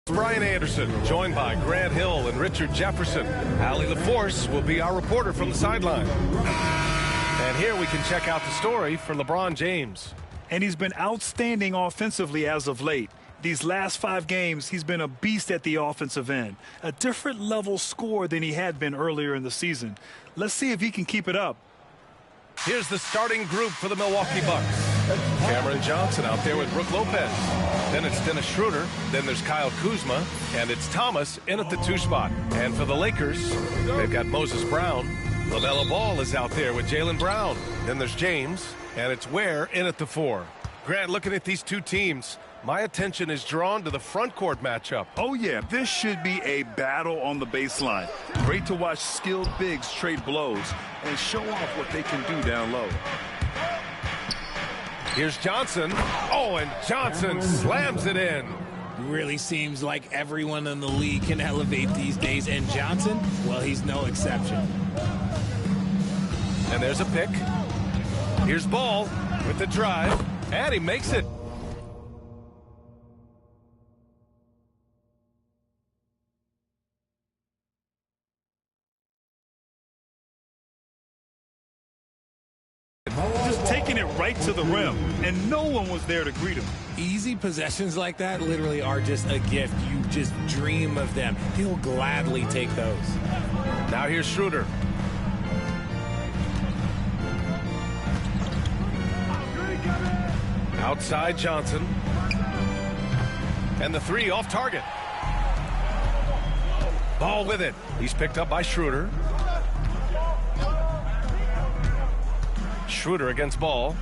Brian Anderson, joined by Grant Hill and Richard Jefferson. Allie LaForce will be our reporter from the sideline. And here we can check out the story for LeBron James. And he's been outstanding offensively as of late. These last 5 games, he's been a beast at the offensive end. A different level scorer than he had been earlier in the season. Let's see if he can keep it up. Here's the starting group for the Milwaukee Bucks. Cameron Johnson out there with Brook Lopez. Then it's Dennis Schroeder. Then there's Kyle Kuzma. And it's Thomas in at the 2 spot. And for the Lakers, they've got Moses Brown. LaMelo Ball is out there with Jaylen Brown. Then there's James. And it's Ware in at the 4. Grant, looking at these two teams, my attention is drawn to the front court matchup. Oh, yeah, this should be a battle on the baseline. Great to watch skilled bigs trade blows and show off what they can do down low. Here's Johnson. Oh, and Johnson slams it in. Really seems like everyone in the league can elevate these days, and Johnson, well, he's no exception. And there's a pick. Here's Ball with the drive, and he makes it. Just taking it right to the rim, and no one was there to greet him. Easy possessions like that literally are just a gift. You just dream of them. He'll gladly take those. Now here's Schroeder. Outside Johnson. And the 3 off target. Ball with it. He's picked up by Schroeder. Schroeder against Ball.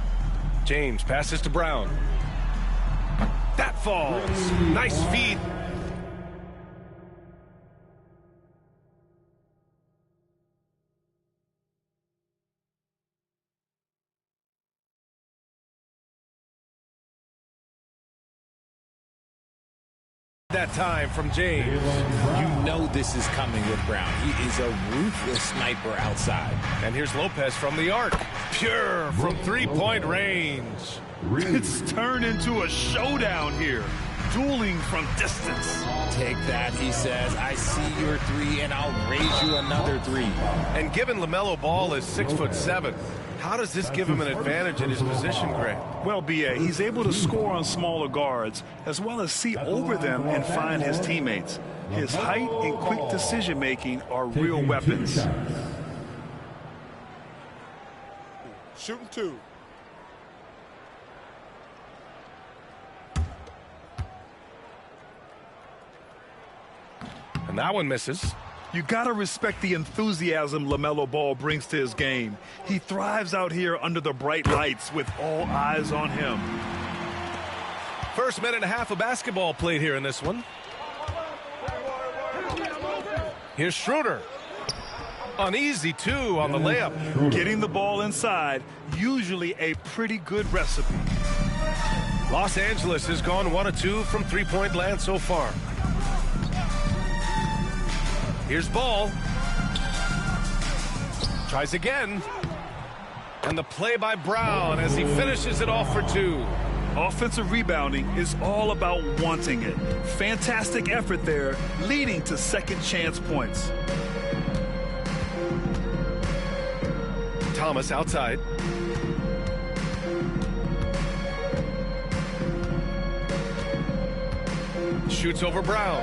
James passes to Brown. That falls. Nice feed. That time from James. You know this is coming with Brown. He is a ruthless sniper outside. And here's Lopez from the arc. Pure from 3-point range. It's turned into a showdown here. Dueling from distance. Take that, he says. I see your 3, and I'll raise you another 3. And given LaMelo Ball is 6'7", how does this give him an advantage in his position, Grant? Well, B.A., he's able to score on smaller guards, as well as see over them and find his teammates. His height and quick decision-making are real weapons. Shooting 2. And that one misses. You gotta respect the enthusiasm LaMelo Ball brings to his game. He thrives out here under the bright lights with all eyes on him. First minute and a half of basketball played here in this one. Here's Schroeder. An easy 2 on the layup. Getting the ball inside, usually a pretty good recipe. Los Angeles has gone 1 of 2 from 3-point land so far. Here's Ball. Tries again. And the play by Brown as he finishes it off for 2. Offensive rebounding is all about wanting it. Fantastic effort there, leading to second chance points. Thomas outside. Shoots over Brown.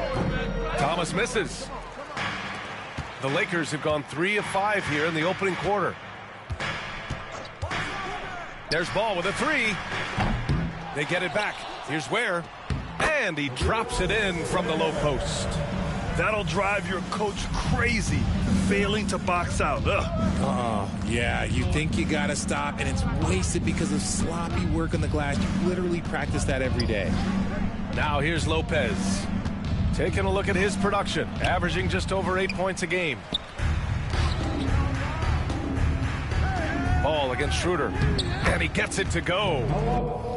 Thomas misses. The Lakers have gone 3 of 5 here in the opening quarter. There's Ball with a 3. They get it back. Here's Ware. And he drops it in from the low post. That'll drive your coach crazy, failing to box out. Oh, yeah, you think you got to stop, and it's wasted because of sloppy work on the glass. You literally practice that every day. Now here's Lopez. Taking a look at his production, averaging just over 8 points a game. Ball against Schroeder, and he gets it to go.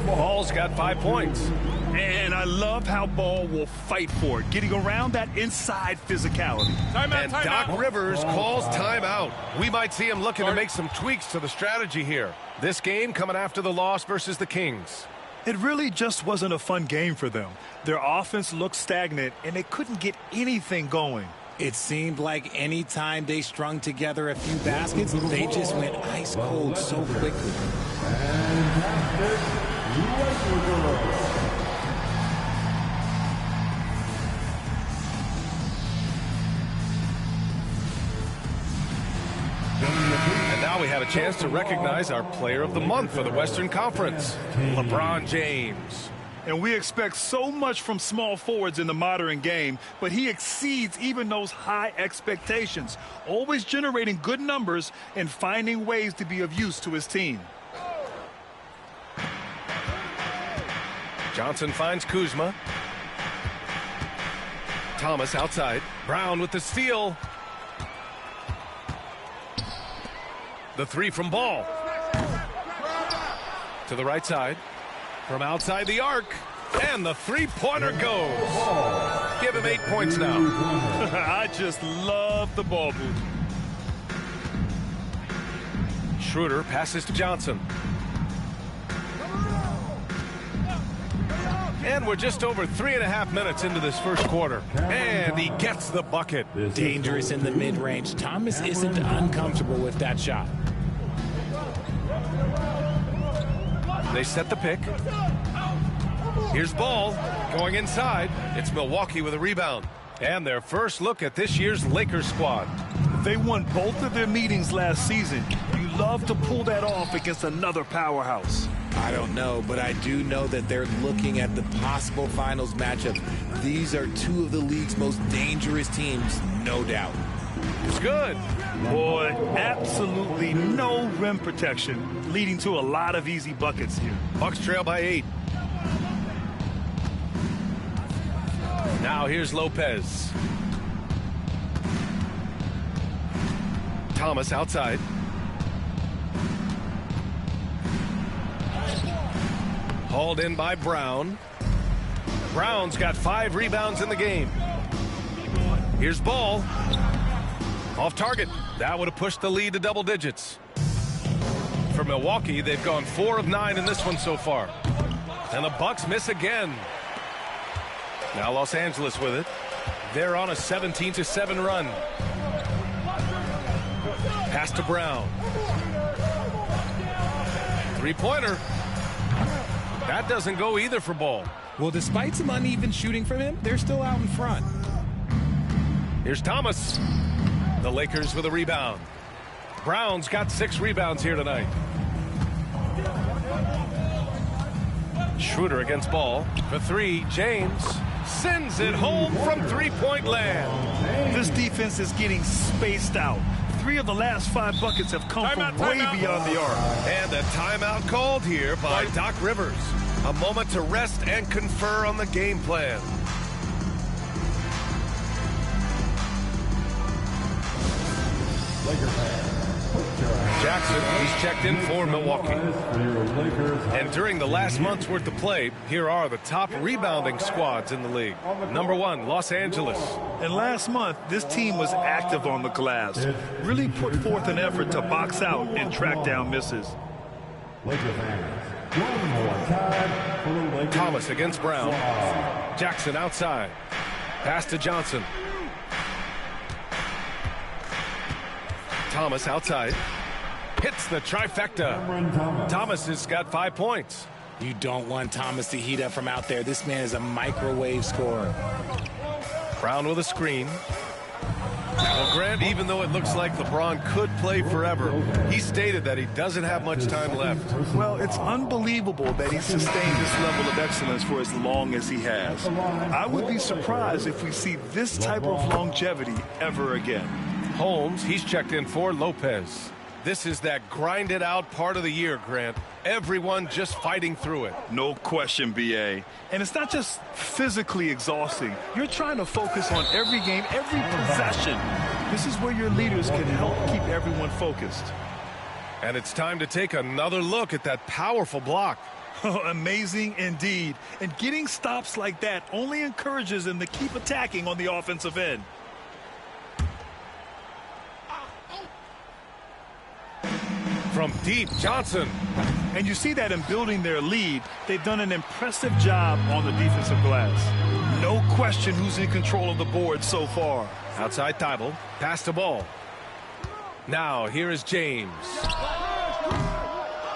Ball's got 5 points. And I love how Ball will fight for it, getting around that inside physicality. And Doc Rivers calls timeout. We might see him looking to make some tweaks to the strategy here. This game coming after the loss versus the Kings. It really just wasn't a fun game for them. Their offense looked stagnant, and they couldn't get anything going. It seemed like any time they strung together a few baskets, they just went ice cold so quickly. And now we have a chance to recognize our player of the month for the Western Conference, LeBron James. And we expect so much from small forwards in the modern game, but he exceeds even those high expectations, always generating good numbers and finding ways to be of use to his team. Johnson finds Kuzma. Thomas outside. Brown with the steal. The three from Ball. To the right side. From outside the arc. And the three-pointer goes. Give him 8 points now. I just love the ball movement. Schroeder passes to Johnson. And we're just over 3.5 minutes into this first quarter. And he gets the bucket. Dangerous in the mid-range. Thomas isn't uncomfortable with that shot. They set the pick. Here's Ball going inside. It's Milwaukee with a rebound. And their first look at this year's Lakers squad. They won both of their meetings last season. You love to pull that off against another powerhouse. I don't know, but I do know that they're looking at the possible finals matchup. These are two of the league's most dangerous teams, no doubt. It's good. Boy, absolutely no rim protection, leading to a lot of easy buckets here. Bucks trail by 8. Now here's Lopez. Thomas outside. Hauled in by Brown. Brown's got 5 rebounds in the game. Here's Ball. Off target. That would have pushed the lead to double digits. For Milwaukee, they've gone 4 of 9 in this one so far. And the Bucks miss again. Now Los Angeles with it. They're on a 17-7 run. Pass to Brown. Three-pointer. That doesn't go either for Ball. Well, despite some uneven shooting from him, they're still out in front. Here's Thomas. The Lakers with a rebound. Brown's got 6 rebounds here tonight. Schroeder against Ball. For 3, James sends it home from three-point land. This defense is getting spaced out. 3 of the last 5 buckets have come from way beyond the arc. And a timeout called here by Doc Rivers. A moment to rest and confer on the game plan. Jackson, he's checked in for Milwaukee. And during the last month's worth of play, here are the top rebounding squads in the league. Number 1, Los Angeles. And last month, this team was active on the glass. Really put forth an effort to box out and track down misses. Thomas against Brown. Jackson outside. Pass to Johnson. Thomas outside. Hits the trifecta. Thomas has got 5 points. You don't want Thomas to heat up from out there. This man is a microwave scorer. Brown with a screen. Well, Grant, even though it looks like LeBron could play forever, he stated that he doesn't have much time left. Well, it's unbelievable that he's sustained this level of excellence for as long as he has. I would be surprised if we see this type of longevity ever again. Holmes, he's checked in for Lopez. This is that grinded out part of the year, Grant. Everyone just fighting through it. No question, B.A. And it's not just physically exhausting. You're trying to focus on every game, every possession. This is where your leaders can help keep everyone focused. And it's time to take another look at that powerful block. Amazing indeed. And getting stops like that only encourages him to keep attacking on the offensive end. From deep, Johnson. And you see that in building their lead, they've done an impressive job on the defensive glass. No question who's in control of the board so far. Outside Thibault, pass the ball. Now here is James.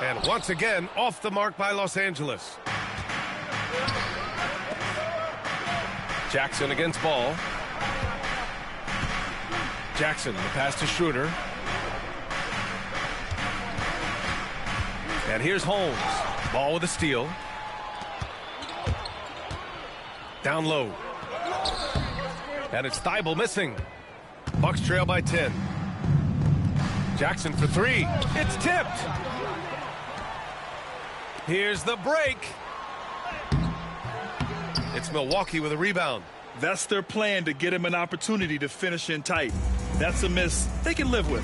And once again, off the mark by Los Angeles. Jackson against ball. Jackson, the pass to Schroeder. And here's Holmes. Ball with a steal. Down low. And it's Thibault missing. Bucks trail by 10. Jackson for three. It's tipped. Here's the break. It's Milwaukee with a rebound. That's their plan, to get him an opportunity to finish in tight. That's a miss they can live with.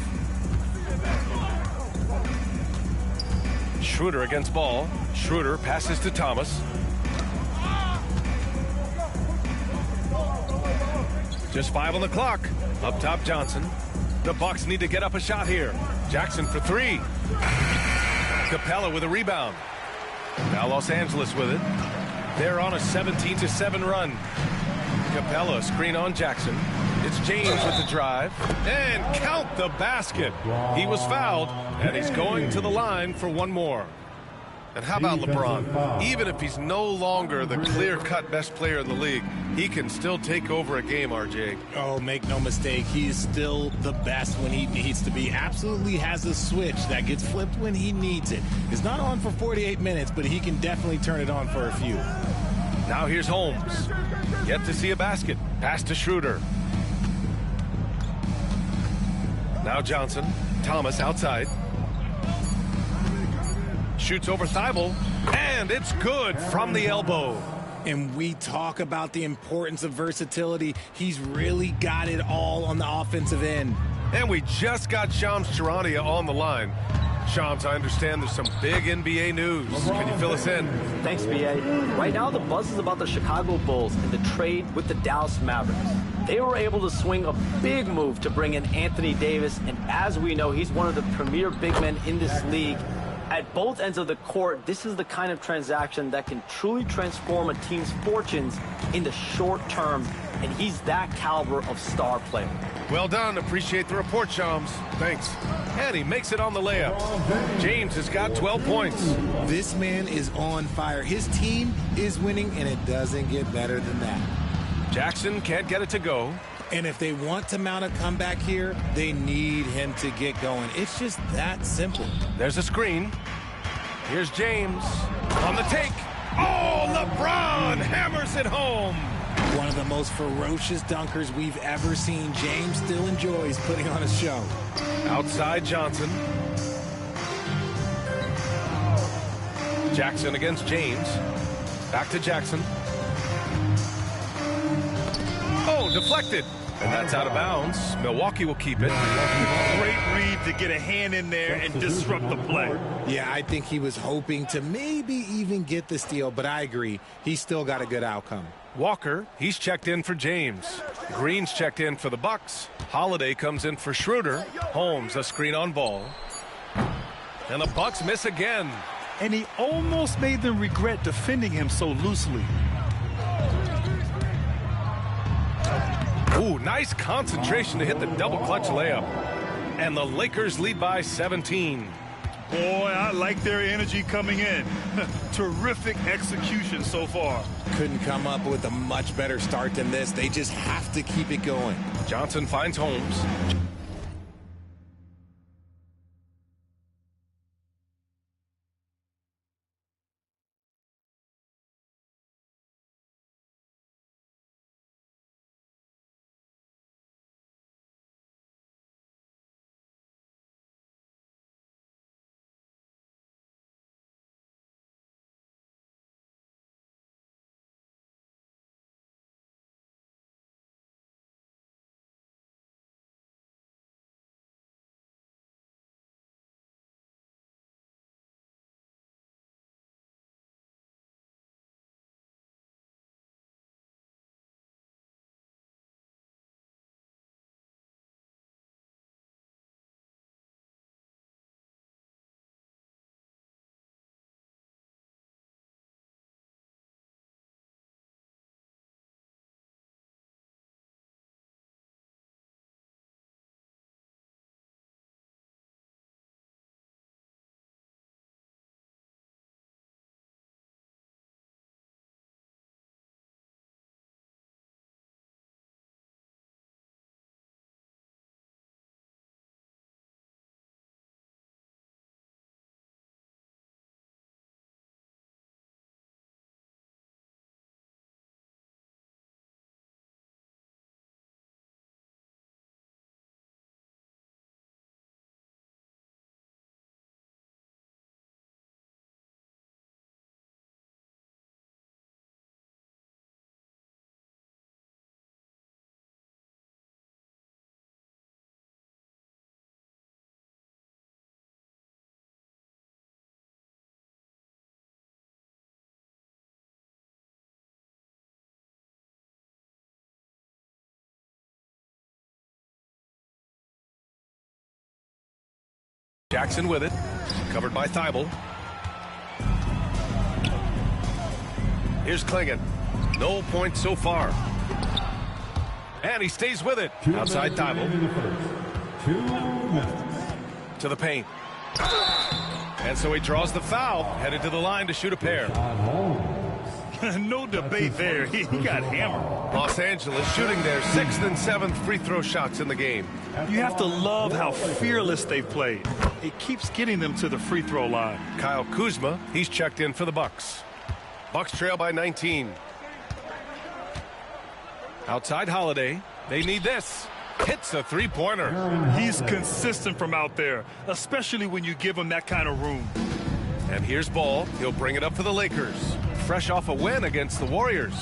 Schroeder against ball. Schroeder passes to Thomas. Just 5 on the clock. Up top, Johnson. The Bucks need to get up a shot here. Jackson for three. Capella with a rebound. Now Los Angeles with it. They're on a 17-7 run. Capella screen on Jackson. It's James with the drive. And count the basket. He was fouled, and he's going to the line for one more. And how about LeBron? Even if he's no longer the clear-cut best player in the league, he can still take over a game, RJ. Oh, make no mistake, he's still the best when he needs to be. Absolutely has a switch that gets flipped when he needs it. It's not on for 48 minutes, but he can definitely turn it on for a few. Now here's Holmes. Yet to see a basket. Pass to Schroeder. Now Johnson. Thomas outside. Shoots over Thibault. And it's good from the elbow. And we talk about the importance of versatility. He's really got it all on the offensive end. And we just got Shams Charania on the line. Shams, I understand there's some big NBA news. Can you fill us in? Thanks, BA. Right now, the buzz is about the Chicago Bulls and the trade with the Dallas Mavericks. They were able to swing a big move to bring in Anthony Davis, and as we know, he's one of the premier big men in this league. At both ends of the court, this is the kind of transaction that can truly transform a team's fortunes in the short term, and he's that caliber of star player. Well done. Appreciate the report, Shams. Thanks. And he makes it on the layup. James has got 12 points. This man is on fire. His team is winning, and it doesn't get better than that. Jackson can't get it to go. And if they want to mount a comeback here, they need him to get going. It's just that simple. There's a screen. Here's James on the take. Oh, LeBron hammers it home. One of the most ferocious dunkers we've ever seen. James still enjoys putting on a show. Outside Johnson. Jackson against James. Back to Jackson. Oh, deflected. And that's out of bounds. Milwaukee will keep it. Great read to get a hand in there and disrupt the play. Yeah, I think he was hoping to maybe even get the steal, but I agree. He's still got a good outcome. Walker, he's checked in for James. Green's checked in for the Bucks. Holiday comes in for Schroeder. Holmes, a screen on ball. And the Bucks miss again. And he almost made them regret defending him so loosely. Ooh, nice concentration to hit the double clutch layup. And the Lakers lead by 17. Boy, I like their energy coming in. Terrific execution so far. Couldn't come up with a much better start than this. They just have to keep it going. Johnson finds Holmes. Jackson with it. Covered by Thibault. Here's Klingon. No points so far. And he stays with it. Outside Thibault. To the paint. And so he draws the foul. Headed to the line to shoot a pair. No debate there. He got hammered. Los Angeles shooting their 6th and 7th free throw shots in the game. You have to love how fearless they've played. It keeps getting them to the free throw line. Kyle Kuzma, he's checked in for the Bucks. Bucks trail by 19. Outside Holiday. They need this. Hits a three-pointer. He's consistent from out there, especially when you give him that kind of room. And here's Ball. He'll bring it up for the Lakers. Fresh off a win against the Warriors.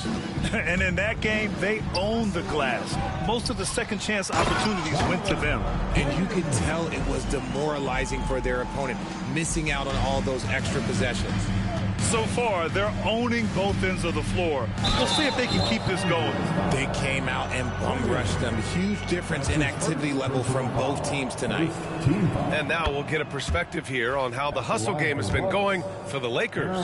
And in that game, they owned the glass. Most of the second chance opportunities went to them. And you could tell it was demoralizing for their opponent, missing out on all those extra possessions. So far, they're owning both ends of the floor. We'll see if they can keep this going. They came out and bum rushed them. Huge difference in activity level from both teams tonight. And now we'll get a perspective here on how the hustle game has been going for the Lakers.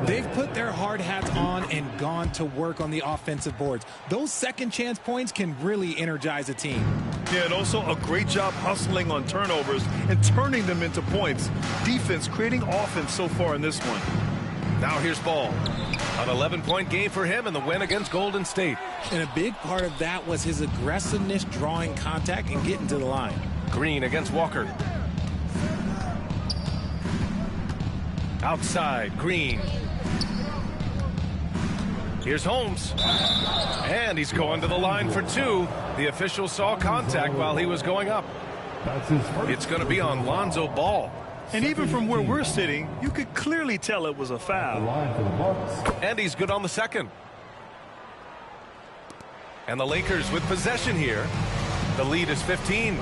They've put their hard hats on and gone to work on the offensive boards. Those second chance points can really energize a team. Yeah, and also a great job hustling on turnovers and turning them into points. Defense creating offense so far in this one. Now here's Ball. An 11-point game for him in the win against Golden State. And a big part of that was his aggressiveness, drawing contact and getting to the line. Green against Walker. Outside, Green. Here's Holmes. And he's going to the line for two. The official saw contact while he was going up. It's going to be on Lonzo Ball. And even from where we're sitting, you could clearly tell it was a foul. And he's good on the second. And the Lakers with possession here. The lead is 15.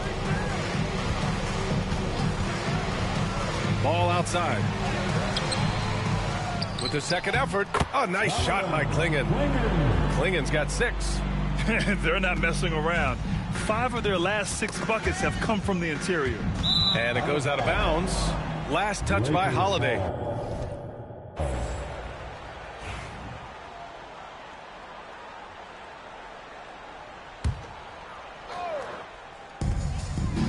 Ball outside. With the second effort. Oh, nice shot by Klingon. Klingon's got 6. They're not messing around. 5 of their last 6 buckets have come from the interior. And it goes out of bounds. Last touch by Holiday.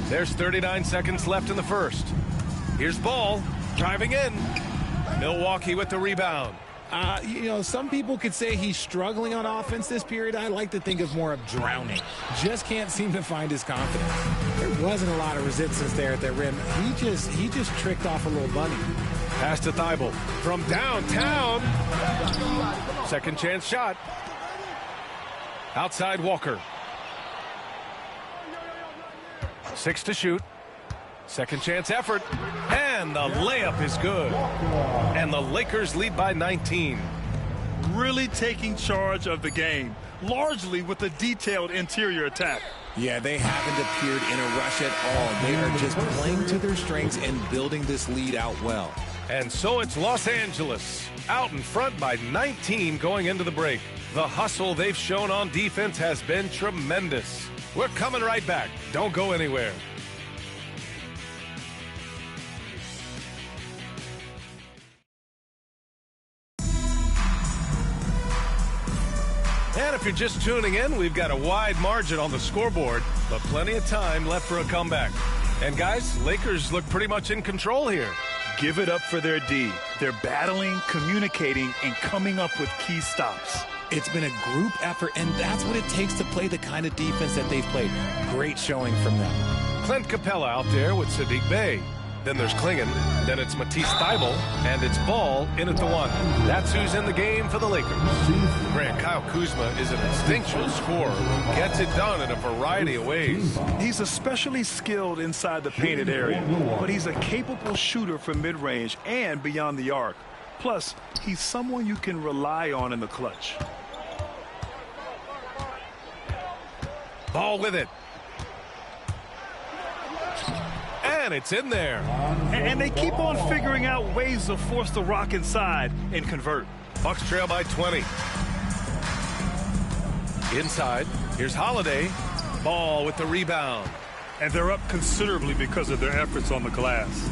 There's 39 seconds left in the first. Here's Ball driving in. Milwaukee with the rebound. You know, some people could say he's struggling on offense this period. I like to think of more of drowning. Just can't seem to find his confidence. There wasn't a lot of resistance there at the rim. He just tricked off a little bunny. Pass to Thibault from downtown. Second chance shot. Outside Walker. 6 to shoot. Second chance effort. And the layup is good. And the Lakers lead by 19. Really taking charge of the game, largely with a detailed interior attack. Yeah, they haven't appeared in a rush at all. They are just playing to their strengths and building this lead out well. And so it's Los Angeles out in front by 19 going into the break. The hustle they've shown on defense has been tremendous. We're coming right back. Don't go anywhere. And if you're just tuning in, we've got a wide margin on the scoreboard, but plenty of time left for a comeback. And guys, Lakers look pretty much in control here. Give it up for their D. They're battling, communicating, and coming up with key stops. It's been a group effort, and that's what it takes to play the kind of defense that they've played. Great showing from them. Clint Capella out there with Sadiq Bey. Then there's Klingon. Then it's Matisse Thybulle. And it's Ball in at the 1. That's who's in the game for the Lakers. Grant, Kyle Kuzma is an instinctual scorer who gets it done in a variety of ways. He's especially skilled inside the painted area, but he's a capable shooter from mid-range and beyond the arc. Plus, he's someone you can rely on in the clutch. Ball with it. And it's in there. And they keep on figuring out ways to force the rock inside and convert. Bucks trail by 20. Inside, here's Holiday. Ball with the rebound. And they're up considerably because of their efforts on the glass.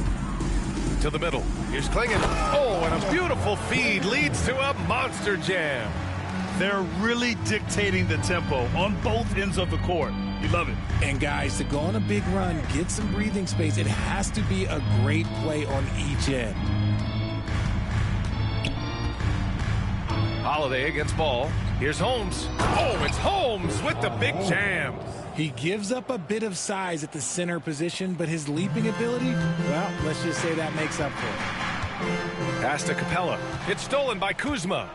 To the middle. Here's Klingon. Oh, and a beautiful feed leads to a monster jam. They're really dictating the tempo on both ends of the court. You love it. And guys, to go on a big run, get some breathing space, it has to be a great play on each end. Holiday against Ball. Here's Holmes. Oh, it's Holmes with the big jam. He gives up a bit of size at the center position, but his leaping ability, well, let's just say that makes up for it. Pass to Capella. It's stolen by Kuzma.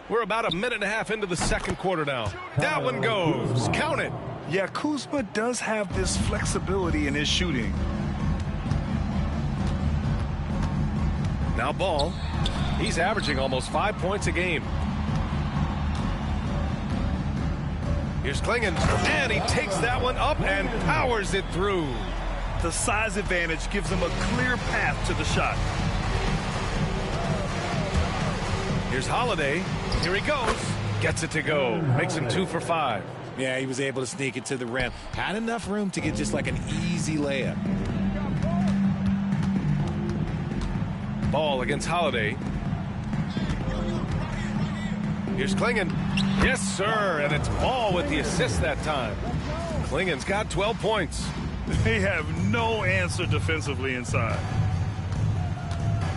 We're about a minute and a half into the second quarter now. That one goes. Count it. Yeah, Kuzma does have this flexibility in his shooting. Now Ball. He's averaging almost 5 points a game. Here's Klingon, and he takes that one up and powers it through. The size advantage gives him a clear path to the shot. Here's Holiday. Here he goes. Gets it to go. Makes him 2 for 5. Yeah, he was able to sneak it to the rim. Had enough room to get just like an easy layup. Ball against Holiday. Here's Klingon. Yes, sir. And it's Ball with the assist that time. Klingon's got 12 points. They have no answer defensively inside.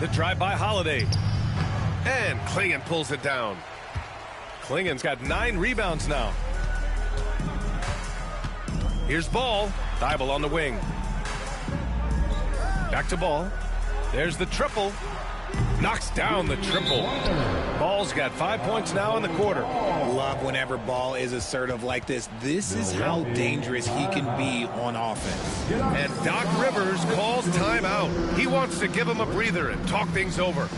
The drive by Holiday. And Klingon pulls it down. Klingon's got 9 rebounds now. Here's Ball. Thibault on the wing. Back to Ball. There's the triple. Knocks down the triple. Ball's got 5 points now in the quarter. Love whenever Ball is assertive like this. This is how dangerous he can be on offense. And Doc Rivers calls timeout. He wants to give him a breather and talk things over.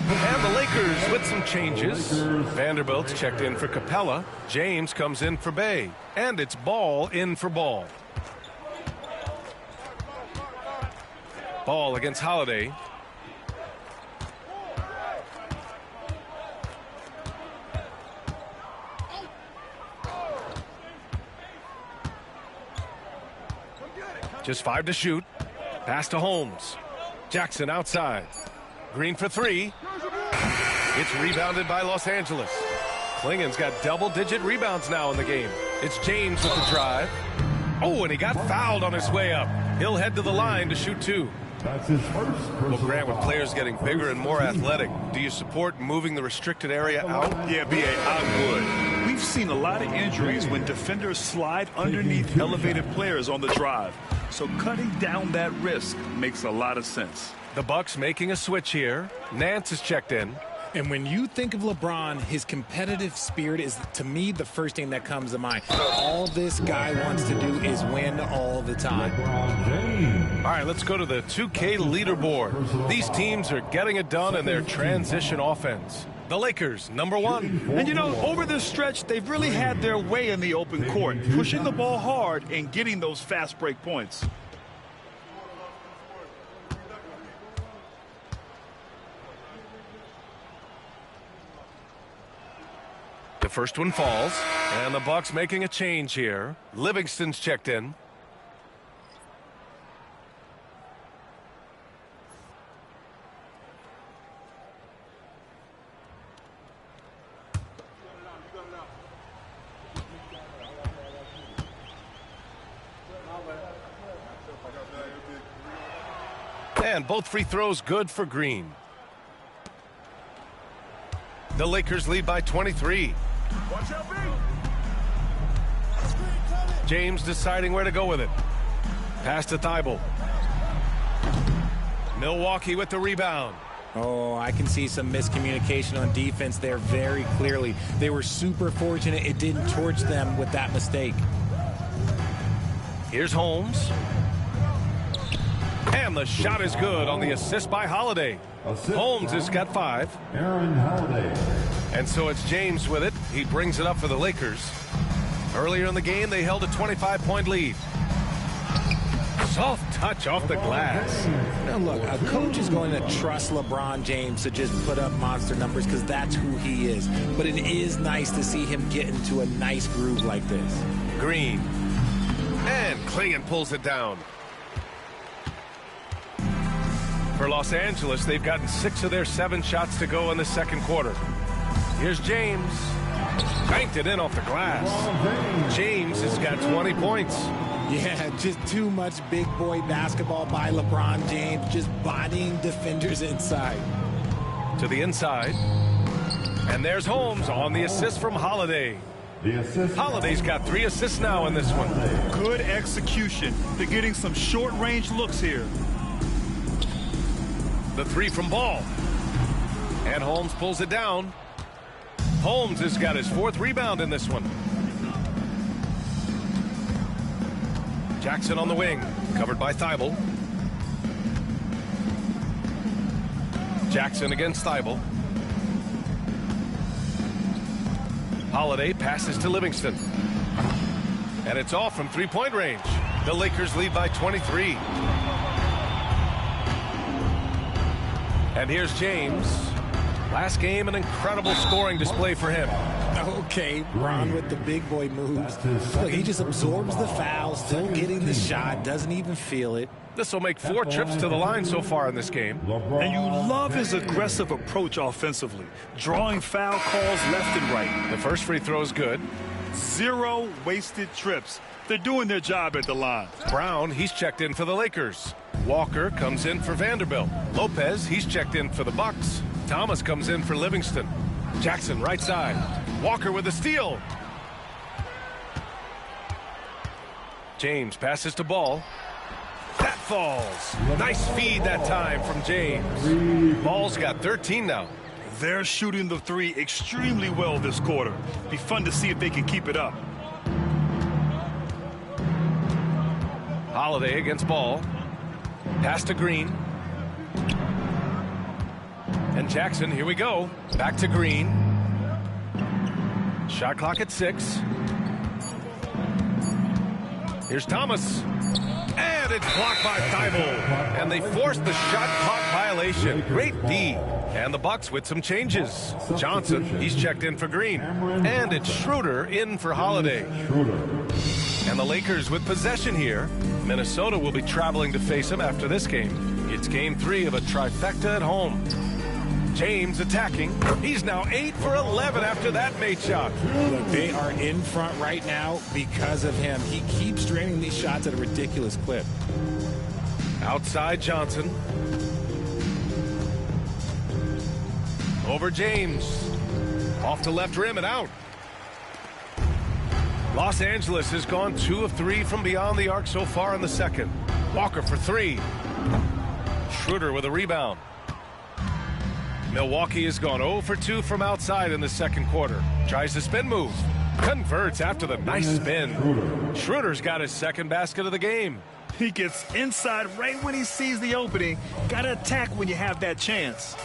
And the Lakers with some changes. Vanderbilt's checked in for Capella. James comes in for Bay. And it's Ball in for Ball. Ball against Holiday. Just 5 to shoot. Pass to Holmes. Jackson outside. Green for 3. It's rebounded by Los Angeles. Klingon's got double-digit rebounds now in the game. It's James with the drive. Oh, and he got fouled on his way up. He'll head to the line to shoot 2. That's his first. Well, Grant, with players getting bigger and more athletic, do you support moving the restricted area out? Yeah, B.A., I would. We've seen a lot of injuries when defenders slide underneath elevated players on the drive. So cutting down that risk makes a lot of sense. The Bucks making a switch here. Nance is checked in. And when you think of LeBron, his competitive spirit is, to me, the first thing that comes to mind. All this guy wants to do is win all the time. All right, let's go to the 2K leaderboard. These teams are getting it done in their transition offense. The Lakers, number 1. And, you know, over this stretch, they've really had their way in the open court, pushing the ball hard and getting those fast break points. The first one falls, and the Bucks making a change here. Livingston's checked in. And both free throws good for Green. The Lakers lead by 23. James deciding where to go with it. Pass to Thibault. Milwaukee with the rebound. Oh, I can see some miscommunication on defense there very clearly. They were super fortunate it didn't torch them with that mistake. Here's Holmes. And the shot is good on the assist by Holiday. Holmes has got 5. Aaron Holiday. And so it's James with it. He brings it up for the Lakers. Earlier in the game, they held a 25-point lead. Soft touch off the glass. Now look, a coach is going to trust LeBron James to just put up monster numbers because that's who he is. But it is nice to see him get into a nice groove like this. Green. And Klingon pulls it down. For Los Angeles, they've gotten 6 of their 7 shots to go in the second quarter. Here's James. Banked it in off the glass. James has got 20 points. Yeah, just too much big boy basketball by LeBron James, just bodying defenders inside. To the inside. And there's Holmes on the assist from Holiday. Holiday's got 3 assists now in this one. Good execution. They're getting some short-range looks here. The 3 from Ball. And Holmes pulls it down. Holmes has got his 4th rebound in this one. Jackson on the wing, covered by Thibault. Jackson against Thibault. Holiday passes to Livingston. And it's off from 3-point range. The Lakers lead by 23. And here's James. Last game, an incredible scoring display for him. Okay, Ron with the big boy moves. Look, he just absorbs the foul, still getting the shot, doesn't even feel it. This will make 4 trips to the line so far in this game. And you love his aggressive approach offensively, drawing foul calls left and right. The first free throw is good. 0 wasted trips. They're doing their job at the line. Brown, he's checked in for the Lakers. Walker comes in for Vanderbilt. Lopez, he's checked in for the Bucks. Thomas comes in for Livingston. Jackson right side. Walker with a steal. James passes to Ball. That falls. Nice feed that time from James. Ball's got 13 now. They're shooting the 3 extremely well this quarter. Be fun to see if they can keep it up. Holiday against Ball. Pass to Green. And Jackson, here we go. Back to Green. Shot clock at 6. Here's Thomas. And it's blocked by Thibault. And they forced the shot clock violation. Great D. And the Bucks with some changes. Johnson, he's checked in for Green. And it's Schroeder in for Holiday. And the Lakers with possession here. Minnesota will be traveling to face them after this game. It's game 3 of a trifecta at home. James attacking. He's now 8 for 11 after that made shot. Look, they are in front right now because of him. He keeps draining these shots at a ridiculous clip. Outside Johnson. Over James. Off the left rim and out. Los Angeles has gone 2 of 3 from beyond the arc so far in the second. Walker for 3. Schroeder with a rebound. Milwaukee has gone 0 for 2 from outside in the second quarter. Tries the spin move. Converts after the nice spin. Schroeder's got his 2nd basket of the game. He gets inside right when he sees the opening. Got to attack when you have that chance.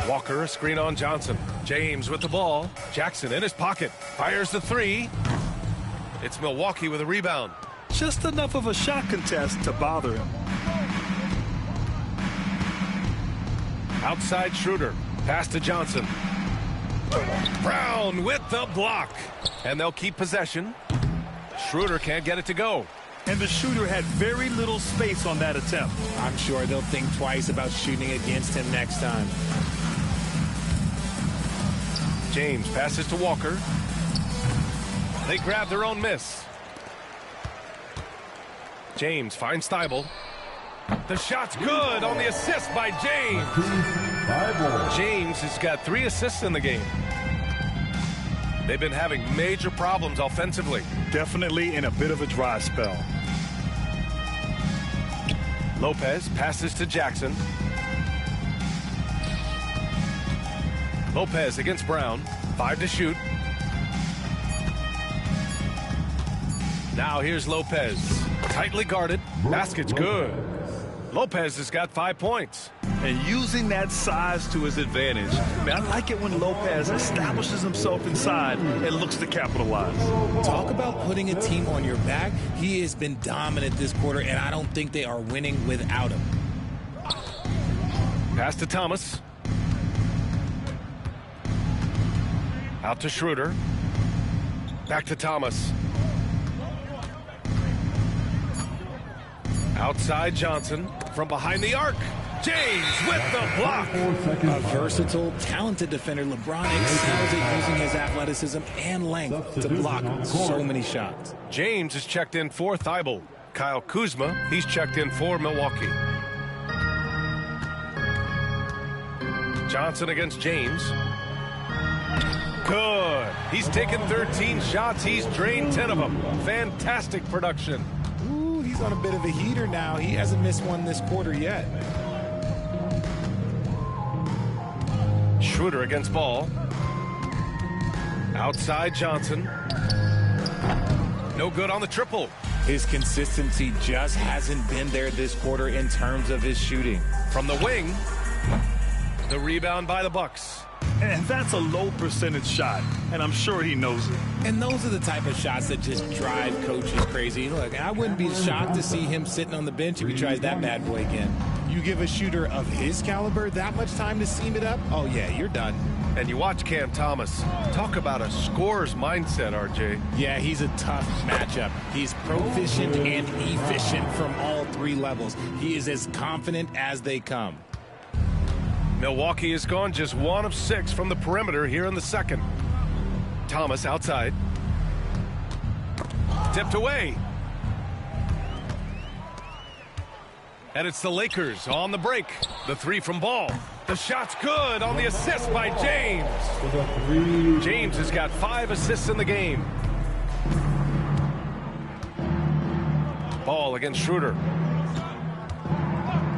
Walker, a screen on Johnson. James with the ball. Jackson in his pocket. Fires the 3. It's Milwaukee with a rebound. Just enough of a shot contest to bother him. Outside Schroeder. Pass to Johnson. Brown with the block. And they'll keep possession. Schroeder can't get it to go. And the shooter had very little space on that attempt. I'm sure they'll think twice about shooting against him next time. James passes to Walker. They grab their own miss. James finds Thibault. The shot's good on the assist by James. James has got 3 assists in the game. They've been having major problems offensively. Definitely in a bit of a dry spell. Lopez passes to Jackson. Lopez against Brown. 5 to shoot. Now here's Lopez. Tightly guarded. Basket's good. Lopez has got 5 points. and using that size to his advantage. Man, I like it when Lopez establishes himself inside and looks to capitalize. Talk about putting a team on your back. He has been dominant this quarter, and I don't think they are winning without him. Pass to Thomas. Out to Schroeder. Back to Thomas. Outside Johnson. From behind the arc. James with the block. A versatile, talented defender, LeBron excels at using his athleticism and length to block so many shots. James is checked in for Thibault. Kyle Kuzma, he's checked in for Milwaukee. Johnson against James. Good. He's taken 13 shots. He's drained 10 of them. Fantastic production. Ooh, he's on a bit of a heater now. He hasn't missed one this quarter yet. Schroeder against Ball. Outside Johnson. No good on the triple. His consistency just hasn't been there this quarter in terms of his shooting. From the wing, the rebound by the Bucks. And that's a low percentage shot, and I'm sure he knows it. And those are the type of shots that just drive coaches crazy. Look, I wouldn't be shocked to see him sitting on the bench if he tries that bad boy again. You give a shooter of his caliber that much time to seam it up, oh yeah, you're done. And you watch Cam Thomas. Talk about a scorer's mindset, RJ. Yeah, he's a tough matchup. He's proficient and efficient from all three levels. He is as confident as they come. Milwaukee has gone just 1 of 6 from the perimeter here in the second. Thomas outside. Tipped away. And it's the Lakers on the break. The three from Ball. The shot's good on the assist by James. James has got 5 assists in the game. Ball against Schroeder.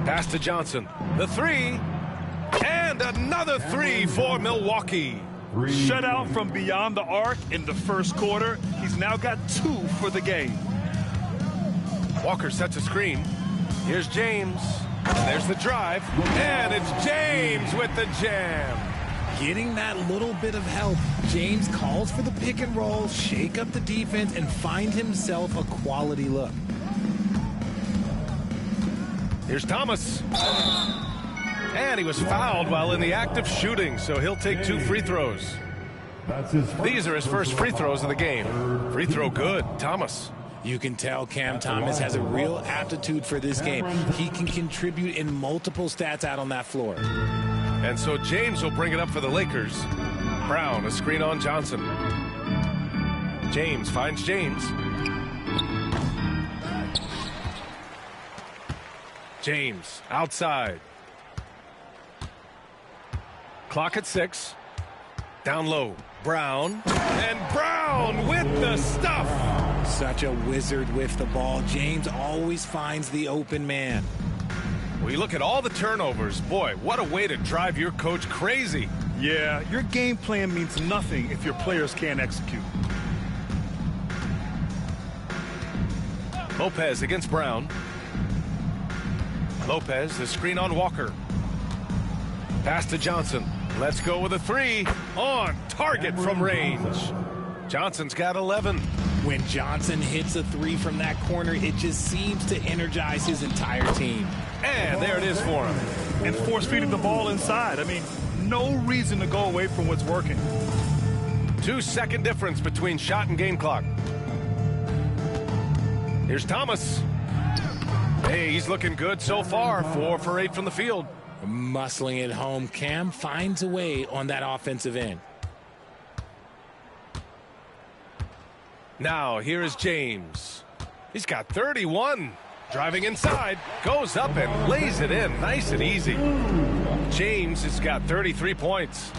Pass to Johnson. The three. And another three for Milwaukee. Shutout from beyond the arc in the first quarter. He's now got 2 for the game. Walker sets a screen. Here's James. And there's the drive. And it's James with the jam. Getting that little bit of help. James calls for the pick and roll, shake up the defense, and find himself a quality look. Here's Thomas. And he was fouled while in the act of shooting, so he'll take 2 free throws. These are his first free throws of the game. Free throw good, Thomas. You can tell Cam Thomas has a real aptitude for this game. He can contribute in multiple stats out on that floor. And so James will bring it up for the Lakers. Brown, a screen on Johnson. James finds James. James outside. Clock at 6. Down low. Brown. And Brown with the stuff. Such a wizard with the ball. James always finds the open man. Well, you look at all the turnovers. Boy, what a way to drive your coach crazy. Yeah, your game plan means nothing if your players can't execute. Lopez against Brown. Lopez, the screen on Walker. Pass to Johnson. Let's go with a three. On target from range. Johnson's got 11. When Johnson hits a three from that corner, it just seems to energize his entire team. And there it is for him. And force-feeding the ball inside. I mean, no reason to go away from what's working. 2-second difference between shot and game clock. Here's Thomas. Hey, he's looking good so far. 4 for 8 from the field. Muscling it home. Cam finds a way on that offensive end. Now, here is James. He's got 31. Driving inside. Goes up and lays it in. Nice and easy. James has got 33 points.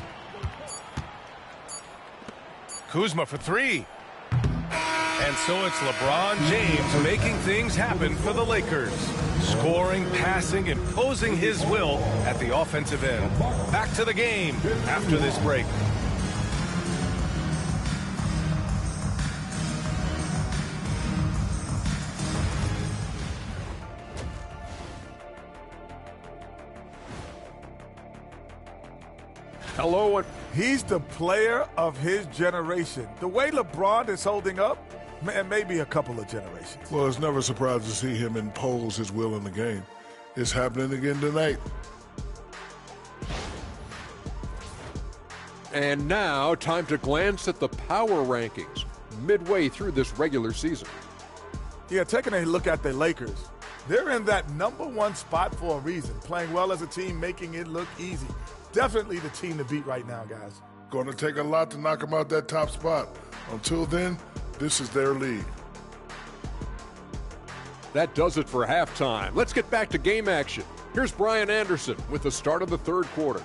Kuzma for 3. And so it's LeBron James making things happen for the Lakers. Scoring, passing, imposing his will at the offensive end. Back to the game after this break. Hello. He's the player of his generation. The way LeBron is holding up, man, maybe a couple of generations. Well, it's never surprised to see him impose his will in the game. It's happening again tonight. And now, time to glance at the power rankings midway through this regular season. Yeah, taking a look at the Lakers. They're in that #1 spot for a reason, playing well as a team, making it look easy. Definitely the team to beat right now, guys. Going to take a lot to knock them out that top spot. Until then, this is their league. That does it for halftime. Let's get back to game action. Here's Brian Anderson with the start of the third quarter.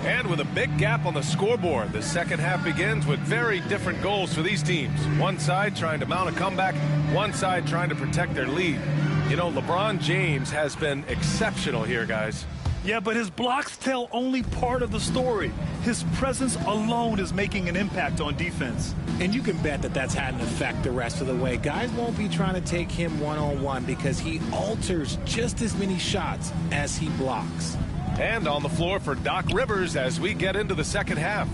And with a big gap on the scoreboard, the second half begins with very different goals for these teams. One side trying to mount a comeback, one side trying to protect their lead. You know, LeBron James has been exceptional here, guys. Yeah, but his blocks tell only part of the story. His presence alone is making an impact on defense. And you can bet that that's had an effect the rest of the way. Guys won't be trying to take him one-on-one because he alters just as many shots as he blocks. And on the floor for Doc Rivers as we get into the second half.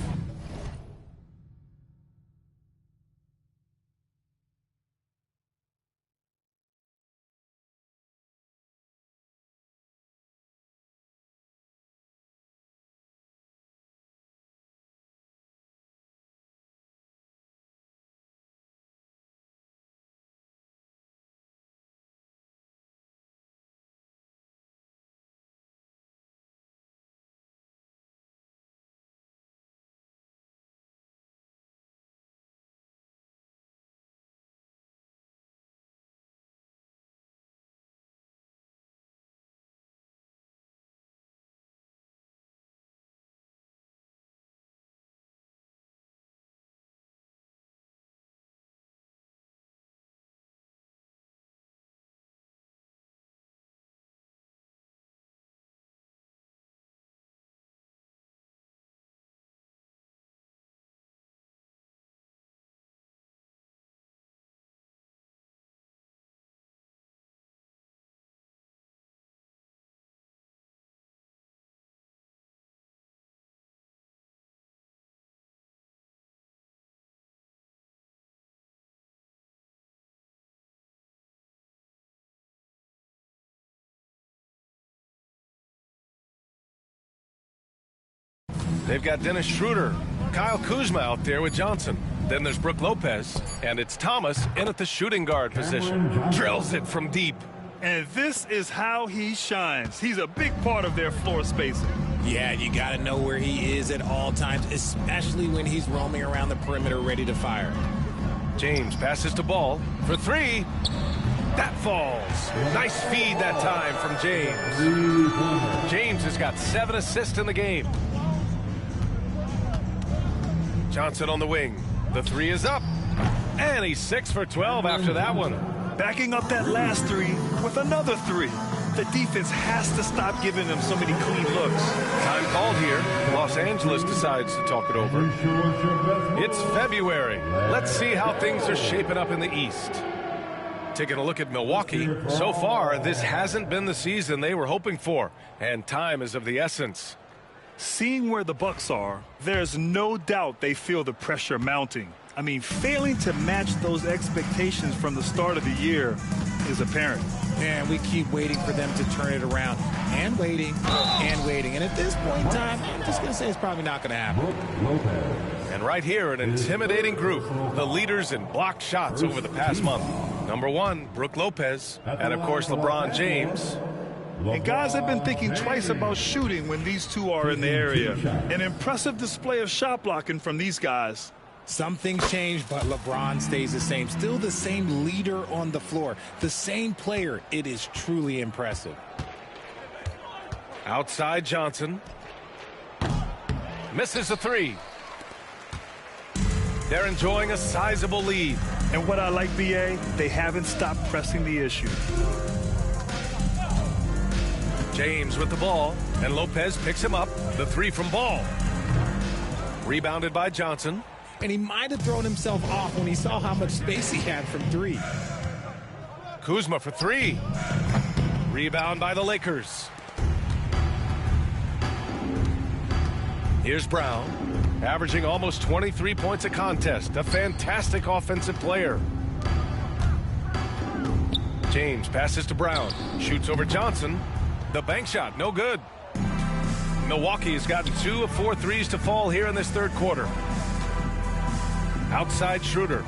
They've got Dennis Schroeder, Kyle Kuzma out there with Johnson. Then there's Brook Lopez, and it's Thomas in at the shooting guard position. Drills it from deep. And this is how he shines. He's a big part of their floor spacing. Yeah, you got to know where he is at all times, especially when he's roaming around the perimeter ready to fire. James passes to Ball for three. That falls. Nice feed that time from James. James has got 7 assists in the game. Johnson on the wing. The three is up. And he's 6 for 12 after that one. Backing up that last three with another three. The defense has to stop giving them so many clean looks. Time called here. Los Angeles decides to talk it over. It's February. Let's see how things are shaping up in the East. Taking a look at Milwaukee. So far, this hasn't been the season they were hoping for. And time is of the essence. Seeing where the Bucks are, there's no doubt they feel the pressure mounting. I mean, failing to match those expectations from the start of the year is apparent. And we keep waiting for them to turn it around. And waiting, and waiting. And at this point in time, I'm just going to say it's probably not going to happen. And right here, an intimidating group. The leaders in blocked shots over the past month. Number 1, Brook Lopez. And, of course, LeBron James. And guys have been thinking twice about shooting when these two are in the area. An impressive display of shot blocking from these guys. Some things change, but LeBron stays the same. Still the same leader on the floor. The same player. It is truly impressive. Outside Johnson. Misses a three. They're enjoying a sizable lead. And what I like, BA, they haven't stopped pressing the issue. James with the ball, and Lopez picks him up. The three from Ball. Rebounded by Johnson. And he might have thrown himself off when he saw how much space he had from three. Kuzma for three. Rebound by the Lakers. Here's Brown, averaging almost 23 points a contest. A fantastic offensive player. James passes to Brown. Shoots over Johnson. The bank shot, no good. Milwaukee has gotten 2 of 4 threes to fall here in this third quarter. Outside Schroeder.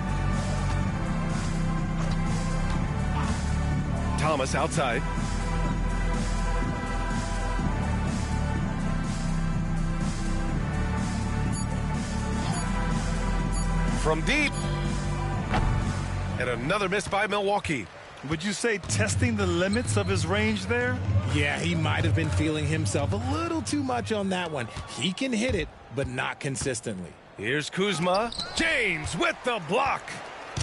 Thomas outside. From deep. And another miss by Milwaukee. Would you say testing the limits of his range there? Yeah, he might have been feeling himself a little too much on that one. He can hit it, but not consistently. Here's Kuzma. James with the block.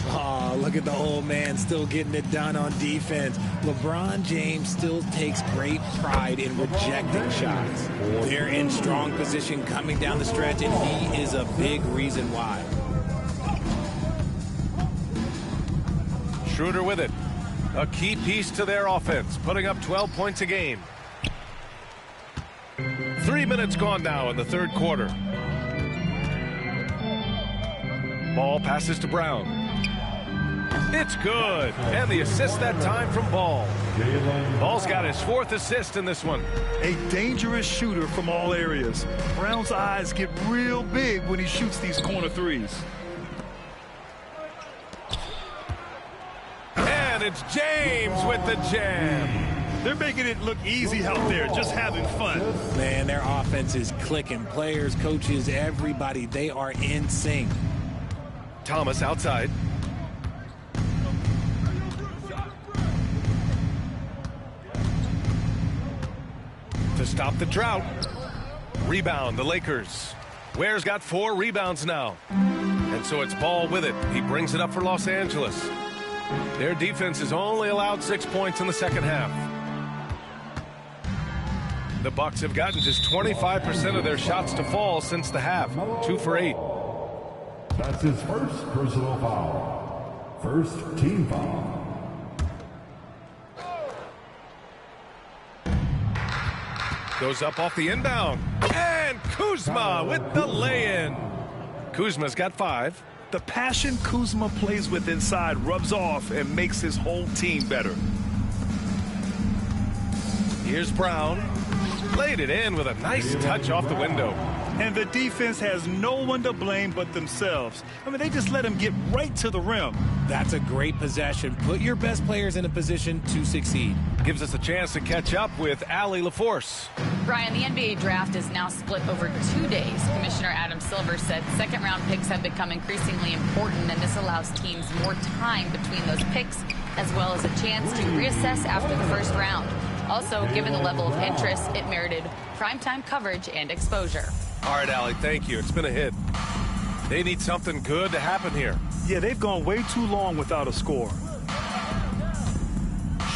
Oh, look at the old man still getting it done on defense. LeBron James still takes great pride in rejecting shots. They're in strong position coming down the stretch, and he is a big reason why. Schroeder with it. A key piece to their offense, putting up 12 points a game. 3 minutes gone now in the third quarter. Ball passes to Brown. It's good. And the assist that time from Ball. Ball's got his 4th assist in this one. A dangerous shooter from all areas. Brown's eyes get real big when he shoots these corner threes. And it's James with the jam. They're making it look easy out there, just having fun. Man, their offense is clicking. Players, coaches, everybody, they are in sync. Thomas outside. To stop the drought. Rebound, the Lakers. Ware's got 4 rebounds now. And so it's Ball with it. He brings it up for Los Angeles. Their defense has only allowed 6 points in the second half. The Bucks have gotten just 25% of their shots to fall since the half. 2 for 8. That's his first personal foul. First team foul. Goes up off the inbound. And Kuzma with the lay-in. Kuzma's got 5. The passion Kuzma plays with inside rubs off and makes his whole team better. Here's Brown. Laid it in with a nice touch off the window. And the defense has no one to blame but themselves. I mean, they just let him get right to the rim. That's a great possession. Put your best players in a position to succeed. Gives us a chance to catch up with Allie LaForce. Brian, the NBA draft is now split over 2 days. Commissioner Adam Silver said second-round picks have become increasingly important, and this allows teams more time between those picks, as well as a chance to reassess after the first round. Also, given the level of interest, it merited primetime coverage and exposure. All right, Allie, thank you. It's been a hit. They need something good to happen here. Yeah, they've gone way too long without a score.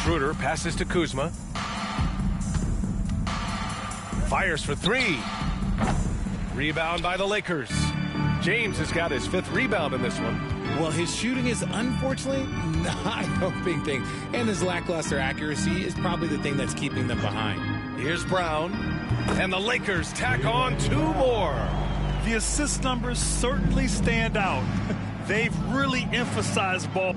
Schroeder passes to Kuzma. Fires for 3. Rebound by the Lakers. James has got his 5th rebound in this one. Well, his shooting is unfortunately not a big thing. And his lackluster accuracy is probably the thing that's keeping them behind. Here's Brown. And the Lakers tack on 2 more. The assist numbers certainly stand out. They've really emphasized ball.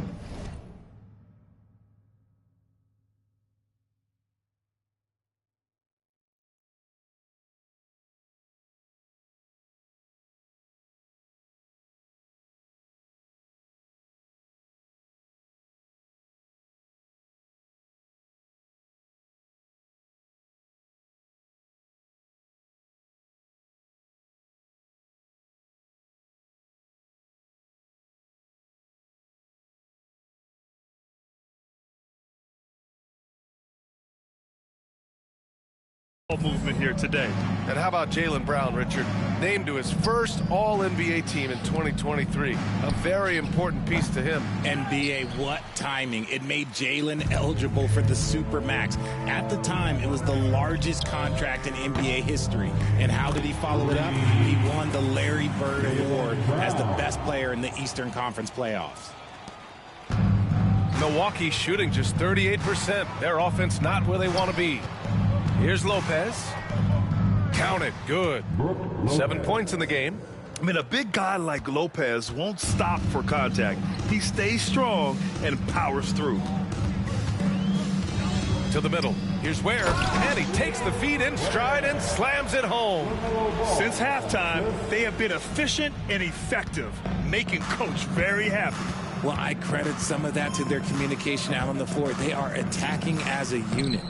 movement here today. And how about Jaylen Brown, Richard? Named to his first All-NBA team in 2023. A very important piece to him. NBA, what timing. It made Jaylen eligible for the Supermax. At the time, it was the largest contract in NBA history. And how did he follow it up? He won the Larry Bird Award as the best player in the Eastern Conference playoffs. Milwaukee shooting just 38%. Their offense not where they want to be. Here's Lopez. Count it. Good. 7 points in the game. I mean, a big guy like Lopez won't stop for contact. He stays strong and powers through. To the middle. Here's Ware. And he takes the feed in stride and slams it home. Since halftime, they have been efficient and effective, making Coach very happy. Well, I credit some of that to their communication out on the floor. They are attacking as a unit.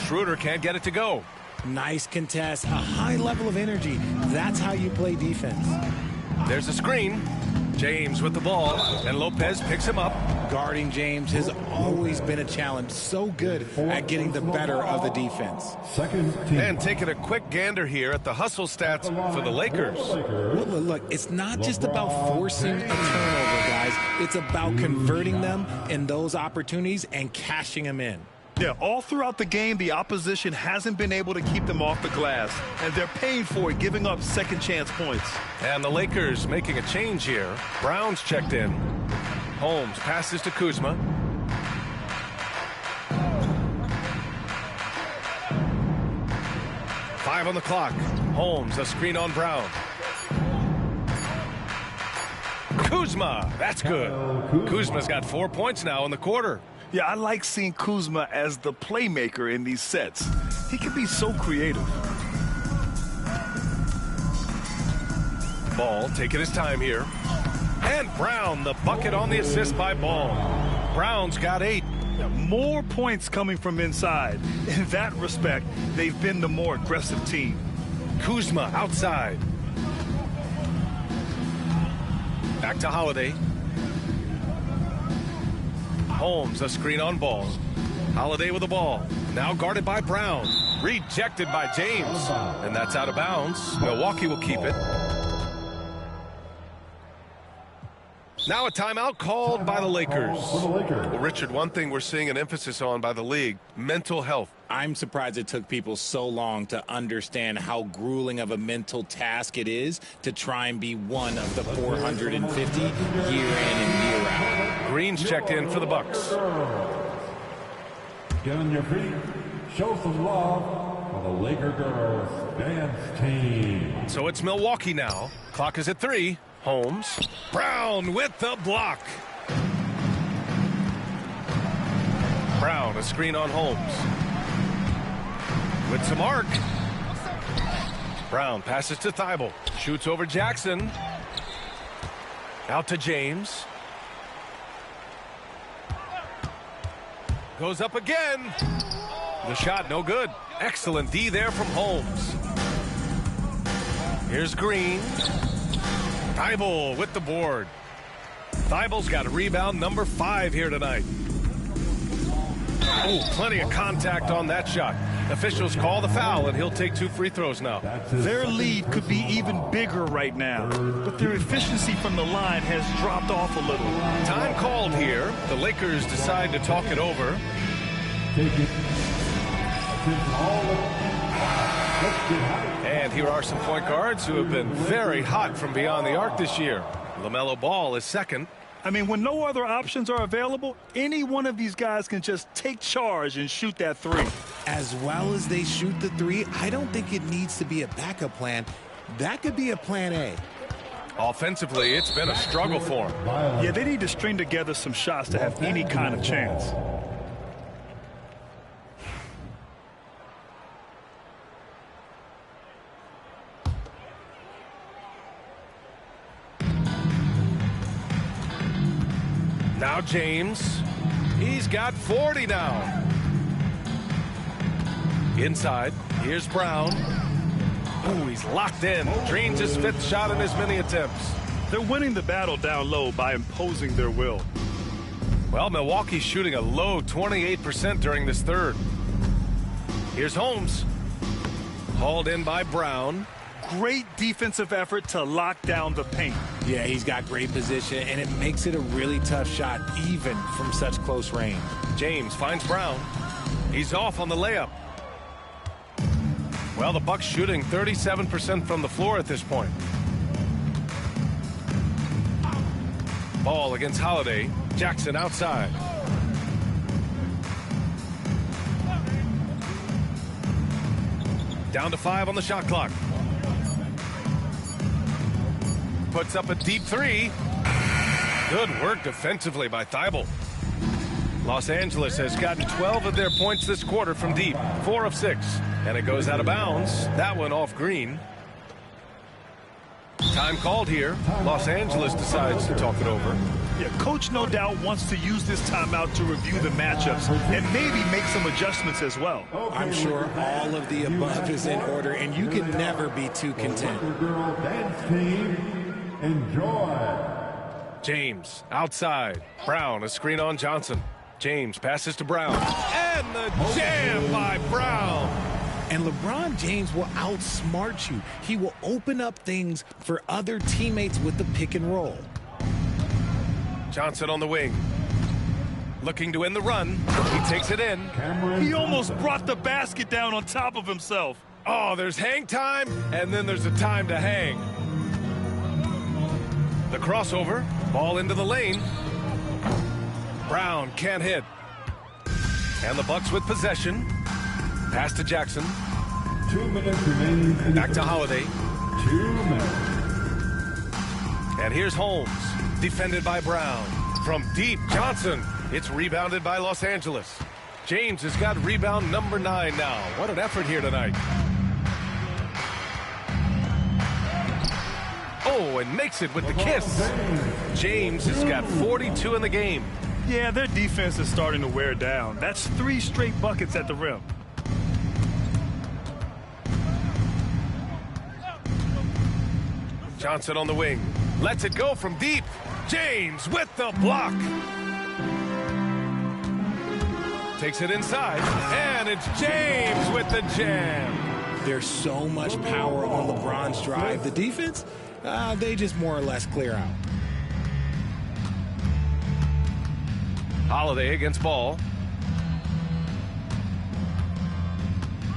Schroeder can't get it to go. Nice contest, a high level of energy. That's how you play defense. There's a screen. James with the ball, and Lopez picks him up. Guarding James has always been a challenge. So good at getting the better of the defense. And taking a quick gander here at the hustle stats for the Lakers. Look, it's not just about forcing a turnover, guys. It's about converting them in those opportunities and cashing them in. Yeah, all throughout the game, the opposition hasn't been able to keep them off the glass, and they're paying for it, giving up second chance points. And the Lakers making a change here. Brown's checked in. Holmes passes to Kuzma. Five on the clock. Holmes, a screen on Brown. Kuzma, that's good. Kuzma's got 4 points now in the quarter. Yeah, I like seeing Kuzma as the playmaker in these sets. He can be so creative. Ball taking his time here. And Brown, the bucket on the assist by Ball. Brown's got 8. Yeah, more points coming from inside. In that respect, they've been the more aggressive team. Kuzma outside. Back to Holiday. Holmes, a screen on Ball. Holiday with the ball. Now guarded by Brown. Rejected by James. And that's out of bounds. Milwaukee will keep it. Now a timeout called by the Lakers. Well, Richard, one thing we're seeing an emphasis on by the league, mental health. I'm surprised it took people so long to understand how grueling of a mental task it is to try and be one of the 450 year in and year out. Green's checked in for the Bucks. Get on your feet. Show some love for the Laker girls dance team. So it's Milwaukee now. Clock is at 3. Holmes. Brown with the block. Brown, a screen on Holmes. With some arc. Brown passes to Thibault. Shoots over Jackson. Out to James. Goes up again. The shot no good. Excellent D there from Holmes. Here's Green. Thibault with the board. Thibault's got a rebound number 5 here tonight. Oh, plenty of contact on that shot. Officials call the foul, and he'll take 2 free throws now. Their lead could be even bigger right now, but their efficiency from the line has dropped off a little. Time called here. The Lakers decide to talk it over. And here are some point guards who have been very hot from beyond the arc this year. LaMelo Ball is second. I mean, when no other options are available, any one of these guys can just take charge and shoot that 3. As well as they shoot the 3, I don't think it needs to be a backup plan. That could be a plan A. Offensively, it's been a struggle for them. Yeah, they need to string together some shots to have any kind of chance. Now James. He's got 40 now. Inside. Here's Brown. Ooh, he's locked in. Dreams his 5th shot in as many attempts. They're winning the battle down low by imposing their will. Well, Milwaukee's shooting a low 28% during this third. Here's Holmes. Hauled in by Brown. Great defensive effort to lock down the paint. Yeah, he's got great position, and it makes it a really tough shot, even from such close range. James finds Brown. He's off on the layup. Well, the Bucks shooting 37% from the floor at this point. Ball against Holiday. Jackson outside. Down to 5 on the shot clock. Puts up a deep 3. Good work defensively by Thibault. Los Angeles has gotten 12 of their points this quarter from deep. 4 of 6. And it goes out of bounds. That one off Green. Time called here. Los Angeles decides to talk it over. Yeah, coach no doubt wants to use this timeout to review the matchups and maybe make some adjustments as well. I'm sure all of the above is in order, and you can never be too content. Girl dance team, enjoy. James outside. Brown, a screen on Johnson. James passes to Brown. And the jam by Brown. And LeBron James will outsmart you. He will open up things for other teammates with the pick and roll. Johnson on the wing. Looking to end the run. He takes it in. He almost brought the basket down on top of himself. Oh, there's hang time, and then there's a time to hang. The crossover. Ball into the lane. Brown can't hit. And the Bucks with possession. Pass to Jackson. 2 minutes remaining. Back to Holiday. 2 minutes. And here's Holmes. Defended by Brown. From deep, Johnson. It's rebounded by Los Angeles. James has got rebound number 9 now. What an effort here tonight. Oh, and makes it with the kiss. James has got 42 in the game. Yeah, their defense is starting to wear down. That's 3 straight buckets at the rim. Johnson on the wing. Lets it go from deep. James with the block. Takes it inside. And it's James with the jam. There's so much power on LeBron's drive. The defense, they just more or less clear out. Holiday against Ball.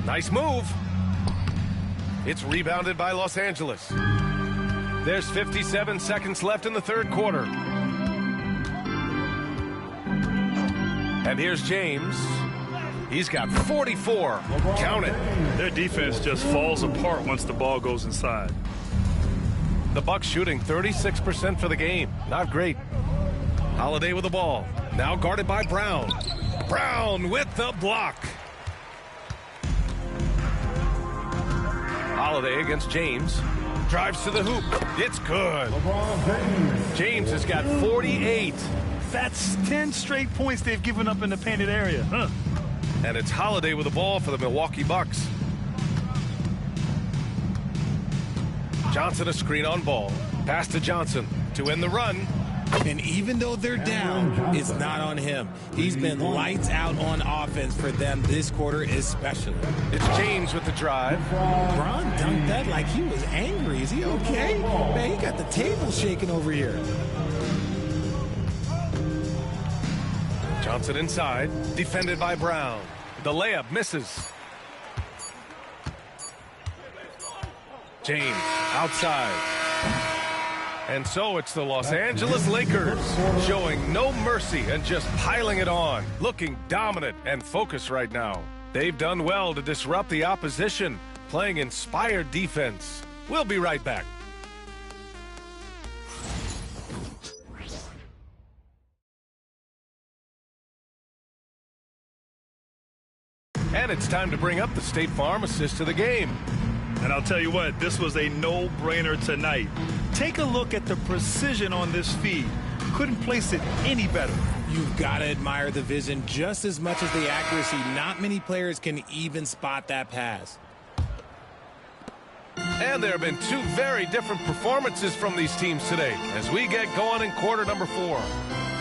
Nice move. It's rebounded by Los Angeles. There's 57 seconds left in the third quarter. And here's James. He's got 44. Count it. Their defense just falls apart once the ball goes inside. The Bucks shooting 36% for the game. Not great. Holiday with the ball. Now guarded by Brown. Brown with the block. Holiday against James. Drives to the hoop. It's good. James has got 48. That's 10 straight points they've given up in the painted area. Huh? And it's Holiday with the ball for the Milwaukee Bucks. Johnson a screen on Ball. Pass to Johnson to end the run. And even though they're down, it's not on him. He's been lights out on offense for them this quarter especially. It's James with the drive. LeBron dunked that like he was angry. Is he okay? Man, he got the table shaking over here. Johnson inside. Defended by Brown. The layup misses. James outside. And so it's the Los Angeles Lakers showing no mercy and just piling it on, looking dominant and focused right now. They've done well to disrupt the opposition, playing inspired defense. We'll be right back. And it's time to bring up the State Farm assist to the game. And I'll tell you what, this was a no-brainer tonight. Take a look at the precision on this feed. Couldn't place it any better. You've got to admire the vision just as much as the accuracy. Not many players can even spot that pass. And there have been 2 very different performances from these teams today as we get going in quarter number 4.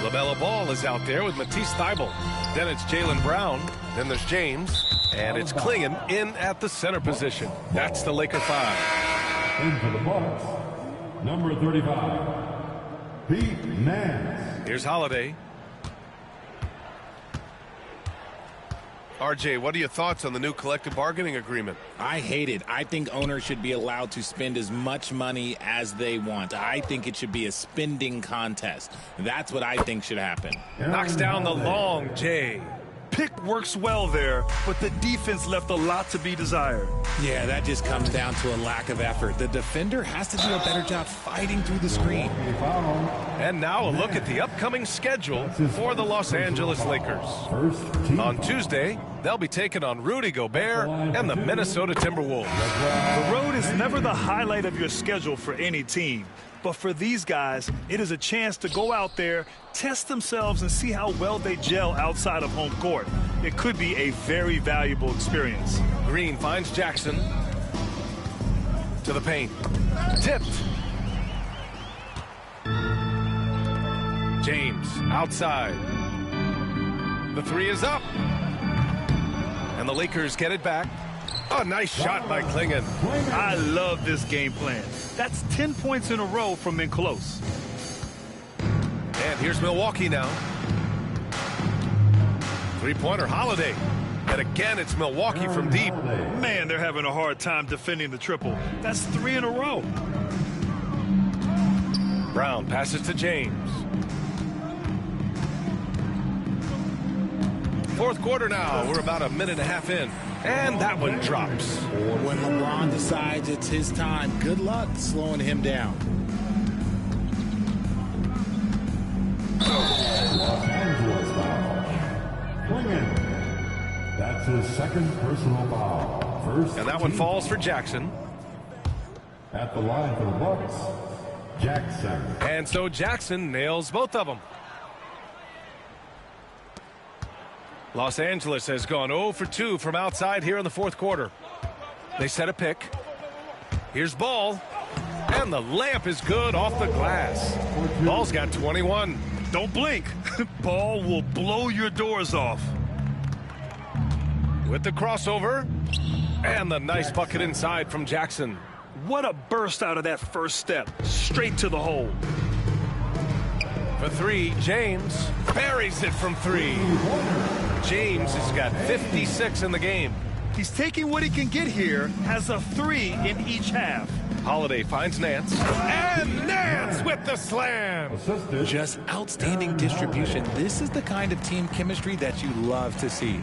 LaMelo Ball is out there with Matisse Thybulle. Then it's Jaylen Brown. Then there's James. And it's Klingon in at the center position. That's the Laker 5. In for the Bucks, number 35, Pete Nance. Here's Holiday. RJ, what are your thoughts on the new collective bargaining agreement? I hate it. I think owners should be allowed to spend as much money as they want. I think it should be a spending contest. That's what I think should happen. Knocks down the long J. Pick works well there, but the defense left a lot to be desired. Yeah, that just comes down to a lack of effort. The defender has to do a better job fighting through the screen. And now a look at the upcoming schedule for the Los Angeles Lakers. On Tuesday, they'll be taking on Rudy Gobert and the Minnesota Timberwolves. The road is never the highlight of your schedule for any team. But for these guys, it is a chance to go out there, test themselves, and see how well they gel outside of home court. It could be a very valuable experience. Green finds Jackson. To the paint. Tipped. James outside. The three is up. And the Lakers get it back. Oh, nice shot by Klingon. I love this game plan. That's 10 points in a row from in close. And here's Milwaukee now. Three-pointer Holiday. And again, it's Milwaukee from deep. Man, they're having a hard time defending the triple. That's 3 in a row. Brown passes to James. Fourth quarter now. We're about a minute and a half in. And that one drops. When LeBron decides it's his time, good luck slowing him down. Los Angeles foul. Klingon. That's his second personal foul. First and that one falls for Jackson. At the line for the Bucks, Jackson. And so Jackson nails both of them. Los Angeles has gone 0 for 2 from outside here in the fourth quarter. They set a pick. Here's Ball. And the layup is good off the glass. Ball's got 21. Don't blink. Ball will blow your doors off. With the crossover. And the nice bucket inside from Jackson. What a burst out of that first step. Straight to the hole. For three, James buries it from three. James has got 56 in the game. He's taking what he can get here, has a 3 in each half. Holiday finds Nance. And Nance with the slam. Just outstanding distribution. This is the kind of team chemistry that you love to see.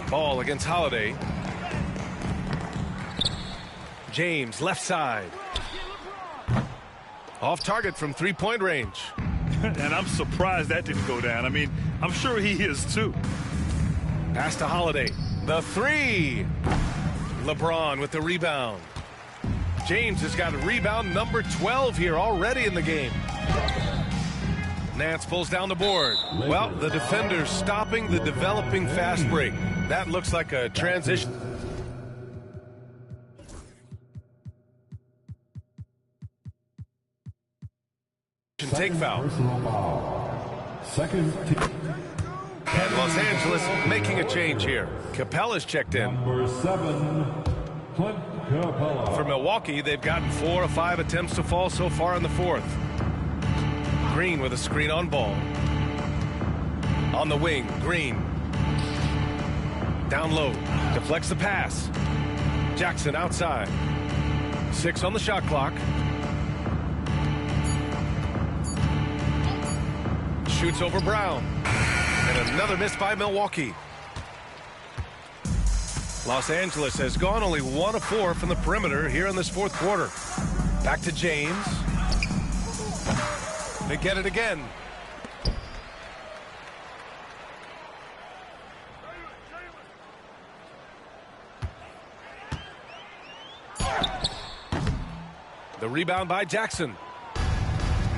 Ball against Holiday. James left side. Off target from three-point range. And I'm surprised that didn't go down. I mean, I'm sure he is too. Pass to Holiday. The three. LeBron with the rebound. James has got a rebound number 12 here already in the game. Nance pulls down the board. Well, the defender's stopping the developing fast break. That looks like a transition. Take foul. Second team. And Los Angeles making a change here. Capella's checked in. Number 7, Clint Capella. For Milwaukee, they've gotten 4 of 5 attempts to fall so far in the fourth. Green with a screen on Ball. On the wing, Green. Down low, deflects the pass. Jackson outside. 6 on the shot clock. Shoots over Brown. And another miss by Milwaukee. Los Angeles has gone only 1 of 4 from the perimeter here in this fourth quarter. Back to James. They get it again. The rebound by Jackson.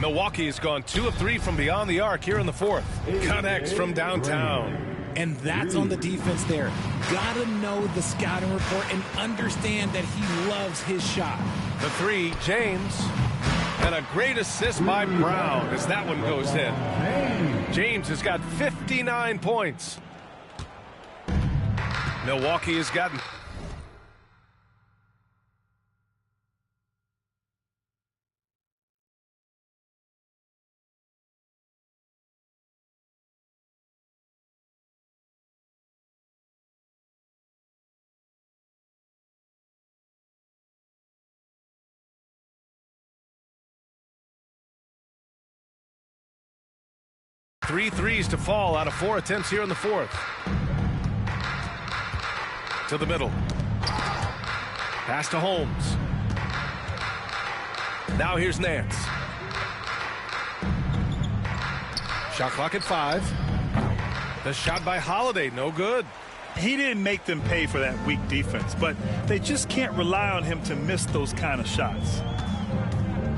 Milwaukee has gone 2 of 3 from beyond the arc here in the fourth. Connects from downtown. And that's on the defense there. Gotta know the scouting report and understand that he loves his shot. The three, James. And a great assist by Brown as that one goes in. James has got 59 points. Milwaukee has gotten... Three threes to fall out of 4 attempts here in the fourth. To the middle. Pass to Holmes. Now here's Nance. Shot clock at 5. The shot by Holiday, no good. He didn't make them pay for that weak defense, but they just can't rely on him to miss those kind of shots.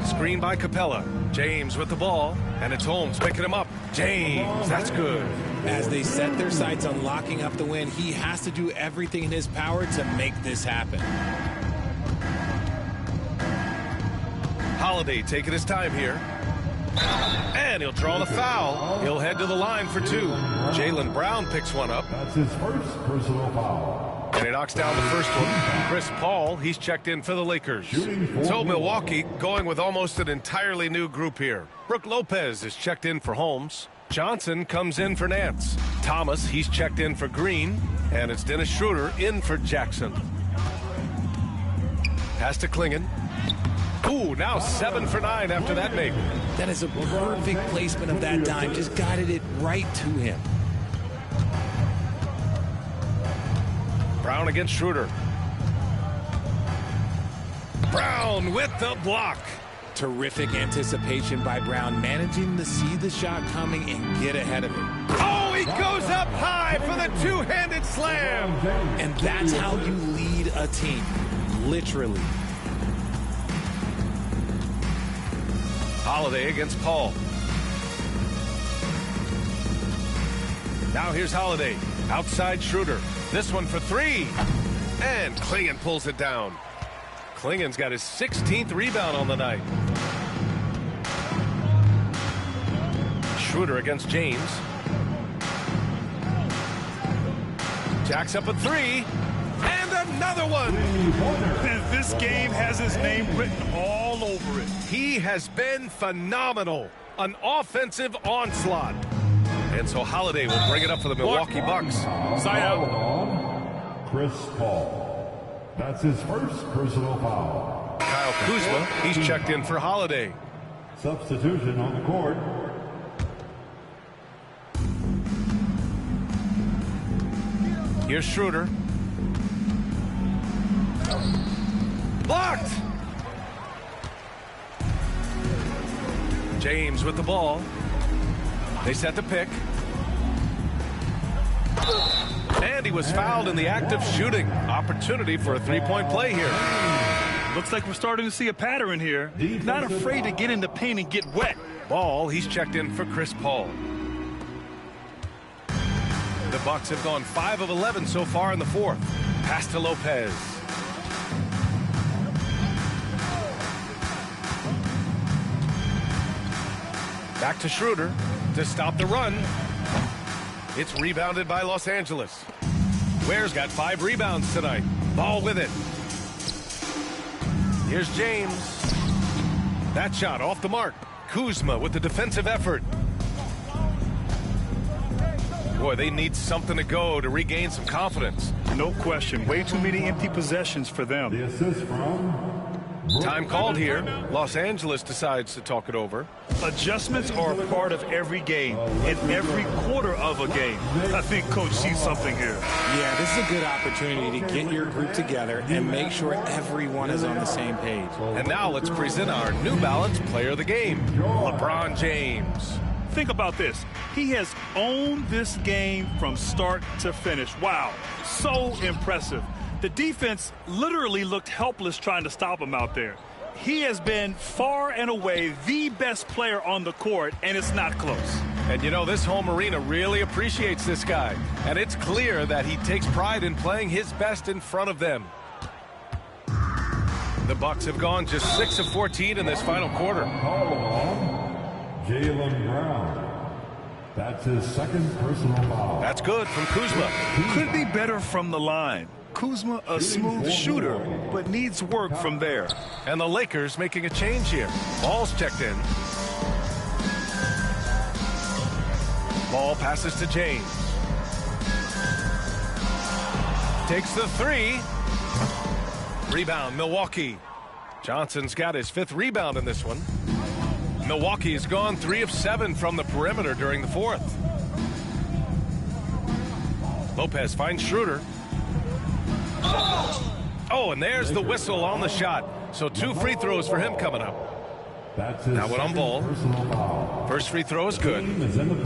Screen by Capella. James with the ball, and it's Holmes picking him up. James, that's good. As they set their sights on locking up the win, he has to do everything in his power to make this happen. Holiday taking his time here. And he'll draw the foul. He'll head to the line for 2. Jaylen Brown picks one up. That's his first personal foul. And he knocks down the first one. Chris Paul, he's checked in for the Lakers. So Milwaukee going with almost an entirely new group here. Brook Lopez is checked in for Holmes. Johnson comes in for Nance. Thomas, he's checked in for Green. And it's Dennis Schroeder in for Jackson. Pass to Klingon. Ooh, now 7 for 9 after that make. That is a perfect placement of that dime. Just guided it right to him. Brown against Schroeder. Brown with the block. Terrific anticipation by Brown, managing to see the shot coming and get ahead of it. Oh, he goes up high for the two-handed slam. And that's how you lead a team, literally. Holiday against Paul. Now here's Holiday. Outside Schroeder. This one for 3. And Klingon pulls it down. Klingon's got his 16th rebound on the night. Schroeder against James. Jacks up a 3. And another one. This game has his name written all over it. He has been phenomenal. An offensive onslaught. And so Holiday will bring it up for the Milwaukee Bucks. Side out. Chris Paul. That's his first personal foul. Kyle Kuzma, he's checked in for Holiday. Substitution on the court. Here's Schroeder. Blocked! James with the ball. They set the pick. And he was fouled in the act of shooting. Opportunity for a three-point play here. Looks like we're starting to see a pattern here. Not afraid to get in the paint and get wet. Ball, he's checked in for Chris Paul. The Bucks have gone 5 of 11 so far in the fourth. Pass to Lopez. Back to Schroeder to stop the run. It's rebounded by Los Angeles. Ware's got 5 rebounds tonight. Ball with it. Here's James. That shot off the mark. Kuzma with the defensive effort. Boy, they need something to go to regain some confidence. No question. Way too many empty possessions for them. The assist from... Time called here. Los Angeles decides to talk it over. Adjustments are a part of every game, in every quarter of a game. I think Coach sees something here. Yeah, this is a good opportunity to get your group together and make sure everyone is on the same page. And now let's present our New Balance Player of the Game, LeBron James. Think about this. He has owned this game from start to finish. Wow, so impressive. The defense literally looked helpless trying to stop him out there. He has been far and away the best player on the court, and it's not close. And you know, this home arena really appreciates this guy. And it's clear that he takes pride in playing his best in front of them. The Bucks have gone just 6 of 14 in this final quarter. Jaylen Brown. That's his second personal foul. That's good from Kuzma. Could be better from the line. Kuzma, a smooth shooter, but needs work from there. And the Lakers making a change here. Ball's checked in. Ball passes to James. Takes the three. Rebound, Milwaukee. Johnson's got his 5th rebound in this one. Milwaukee has gone 3 of 7 from the perimeter during the 4th. Lopez finds Schroeder. Oh, and there's the whistle on the shot. So 2 free throws for him coming up. Now one on Ball. First free throw is good.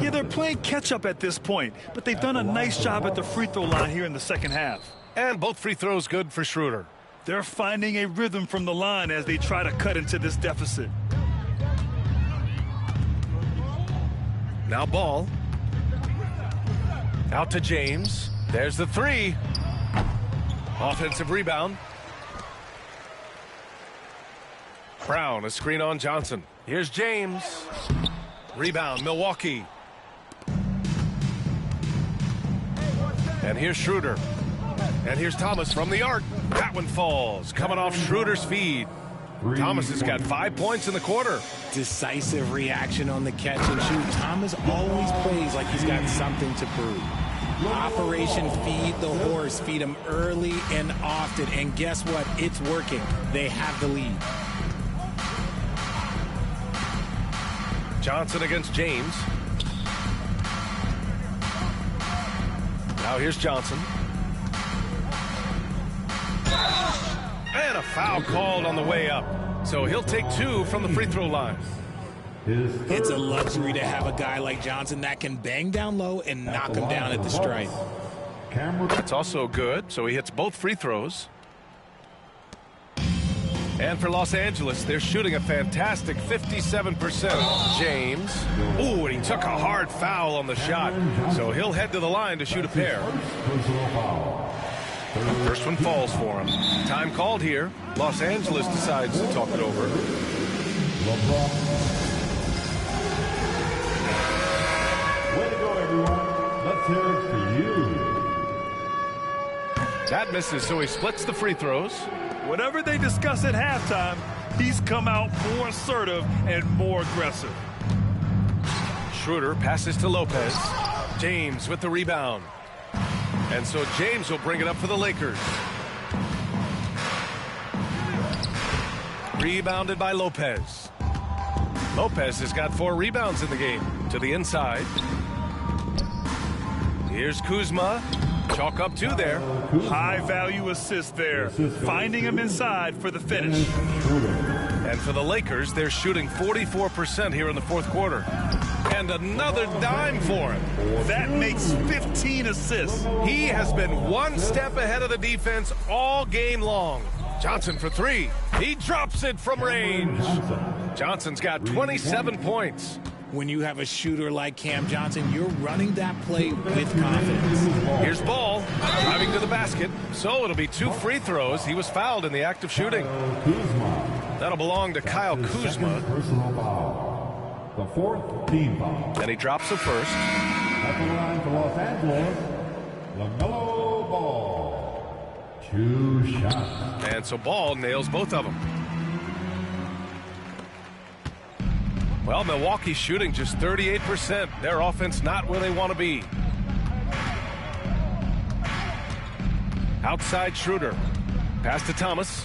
Yeah, they're playing catch-up at this point, but they've done a nice job at the free throw line here in the second half. And both free throws good for Schroeder. They're finding a rhythm from the line as they try to cut into this deficit. Now Ball. Out to James. There's the 3. Offensive rebound. Brown, a screen on Johnson. Here's James. Rebound, Milwaukee. And here's Schroeder. And here's Thomas from the arc. That one falls. Coming off Schroeder's feed. Thomas has got 5 points in the quarter. Decisive reaction on the catch and shoot. Thomas always plays like he's got something to prove. Operation Feed the Horse. Feed him early and often. And guess what? It's working. They have the lead. Johnson against James. Now here's Johnson. And a foul called on the way up. So he'll take 2 from the free throw line. It's a luxury to have a guy like Johnson that can bang down low and knock him down at the stripe. That's also good. So he hits both free throws. And for Los Angeles, they're shooting a fantastic 57%. James. Ooh, and he took a hard foul on the shot. So he'll head to the line to shoot a pair. First one falls for him. Time called here. Los Angeles decides to talk it over. Lebron. Way to go, everyone. Let's hear it for you. That misses, so he splits the free throws. Whatever they discuss at halftime, he's come out more assertive and more aggressive. Schroeder passes to Lopez. James with the rebound. And so James will bring it up for the Lakers. Rebounded by Lopez. Lopez has got 4 rebounds in the game. To the inside. Here's Kuzma. Chalk up 2 there. High value assist there. Finding him inside for the finish. And for the Lakers, they're shooting 44% here in the 4th quarter. And another dime for him. That makes 15 assists. He has been 1 step ahead of the defense all game long. Johnson for 3. He drops it from range. Johnson's got 27 points. When you have a shooter like Cam Johnson, you're running that play with confidence. Here's Ball driving to the basket. So it'll be 2 free throws. He was fouled in the act of shooting. That'll belong to Kyle Kuzma. The 4th team foul. And he drops the first. At the line for Los Angeles, LaMelo Ball. 2 shots. And so Ball nails both of them. Well, Milwaukee's shooting just 38%. Their offense not where they want to be. Outside Schroeder. Pass to Thomas.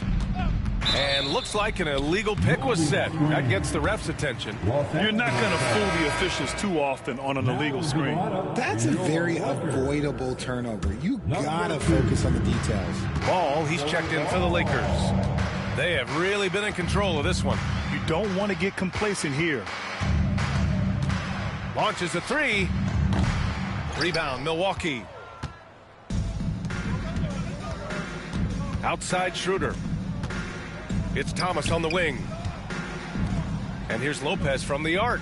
And looks like an illegal pick was set. That gets the ref's attention. You're not going to fool the officials too often on an illegal screen. That's a very avoidable turnover. You gotta focus on the details. Ball, he's checked in for the Lakers. They have really been in control of this one. You don't want to get complacent here. Launches a 3. Rebound, Milwaukee. Outside Schroeder. It's Thomas on the wing. And here's Lopez from the arc.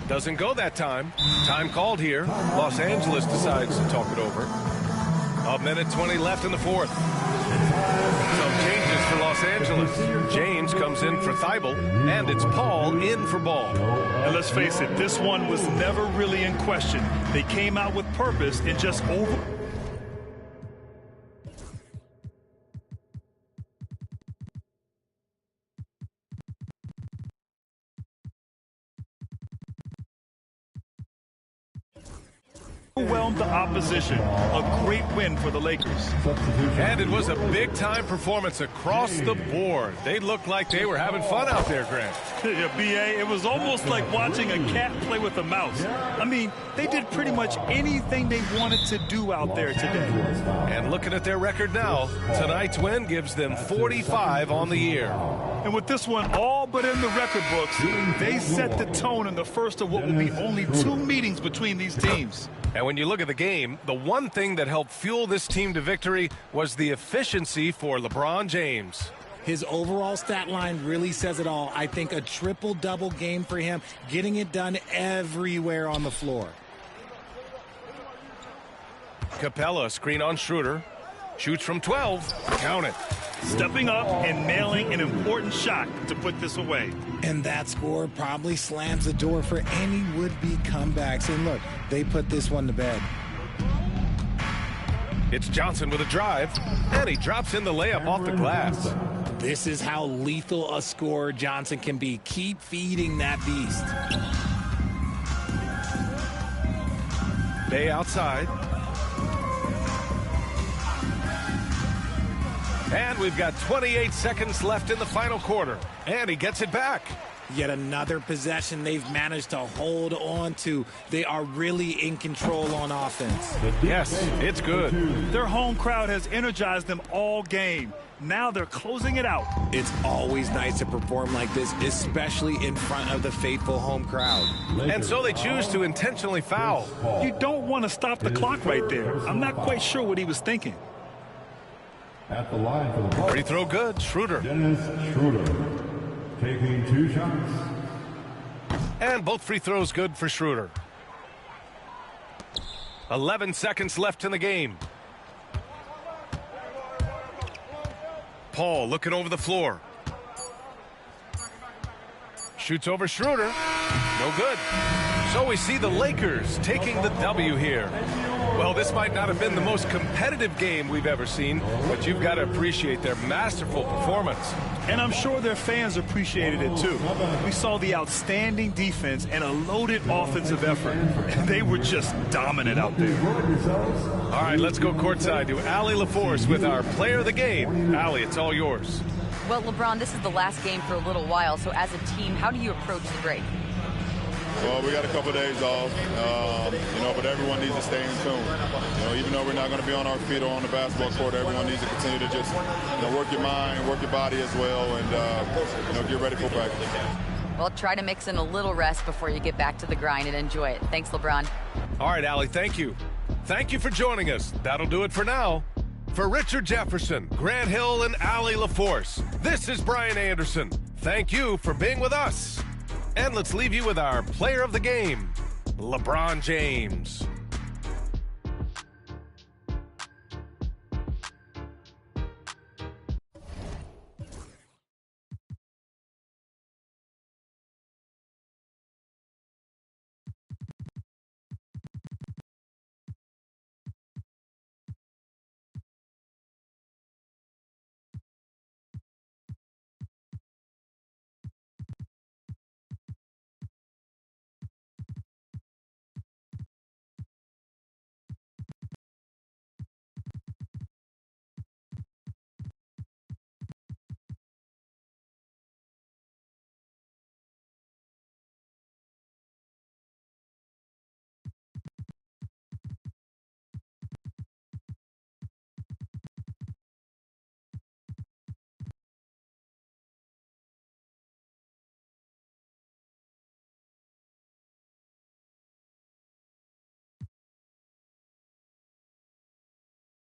Doesn't go that time. Time called here. Los Angeles decides to talk it over. A minute 20 left in the fourth. Some changes for Los Angeles. James comes in for Thibault, and it's Paul in for Ball. And let's face it, this one was never really in question. They came out with purpose and just overwhelmed the opposition. A great win for the Lakers. And it was a big-time performance across the board. They looked like they were having fun out there, Grant. Yeah, B.A., it was almost like watching a cat play with a mouse. I mean, they did pretty much anything they wanted to do out there today. And looking at their record now, tonight's win gives them 45 on the year. And with this one all but in the record books, they set the tone in the first of what will be only 2 meetings between these teams. And when you look at the game, the one thing that helped fuel this team to victory was the efficiency for LeBron James. His overall stat line really says it all. I think a triple-double game for him, getting it done everywhere on the floor. Capella, screen on Schroeder. Shoots from 12. Count it. Stepping up and nailing an important shot to put this away. And that score probably slams the door for any would-be comebacks. And look, they put this one to bed. It's Johnson with a drive, and he drops in the layup off the glass. This is how lethal a scorer Johnson can be. Keep feeding that beast. Bay outside. And we've got 28 seconds left in the final quarter. And he gets it back. Yet another possession they've managed to hold on to. They are really in control on offense. Yes, it's good. Their home crowd has energized them all game. Now they're closing it out. It's always nice to perform like this, especially in front of the faithful home crowd. And so they choose to intentionally foul. You don't want to stop the clock right there. I'm not quite sure what he was thinking. At the line for the Bucks, Free throw good, Schroeder. Dennis Schroeder, taking 2 shots. And both free throws good for Schroeder. 11 seconds left in the game. Paul looking over the floor. Shoots over Schroeder. No good. So we see the Lakers taking the W here. Well, this might not have been the most competitive game we've ever seen, but you've got to appreciate their masterful performance. And I'm sure their fans appreciated it too. We saw the outstanding defense and a loaded offensive effort. They were just dominant out there. All right, let's go courtside to Allie LaForce with our player of the game. Allie, it's all yours. Well, LeBron, this is the last game for a little while, so as a team, how do you approach the break? Well, we got a couple of days off, but everyone needs to stay in tune. Even though we're not going to be on our feet or on the basketball court, everyone needs to continue to just, work your mind, work your body as well, and, get ready for practice. Well, try to mix in a little rest before you get back to the grind and enjoy it. Thanks, LeBron. All right, Allie, thank you. Thank you for joining us. That'll do it for now. For Richard Jefferson, Grant Hill, and Allie LaForce, this is Brian Anderson. Thank you for being with us. And let's leave you with our player of the game, LeBron James.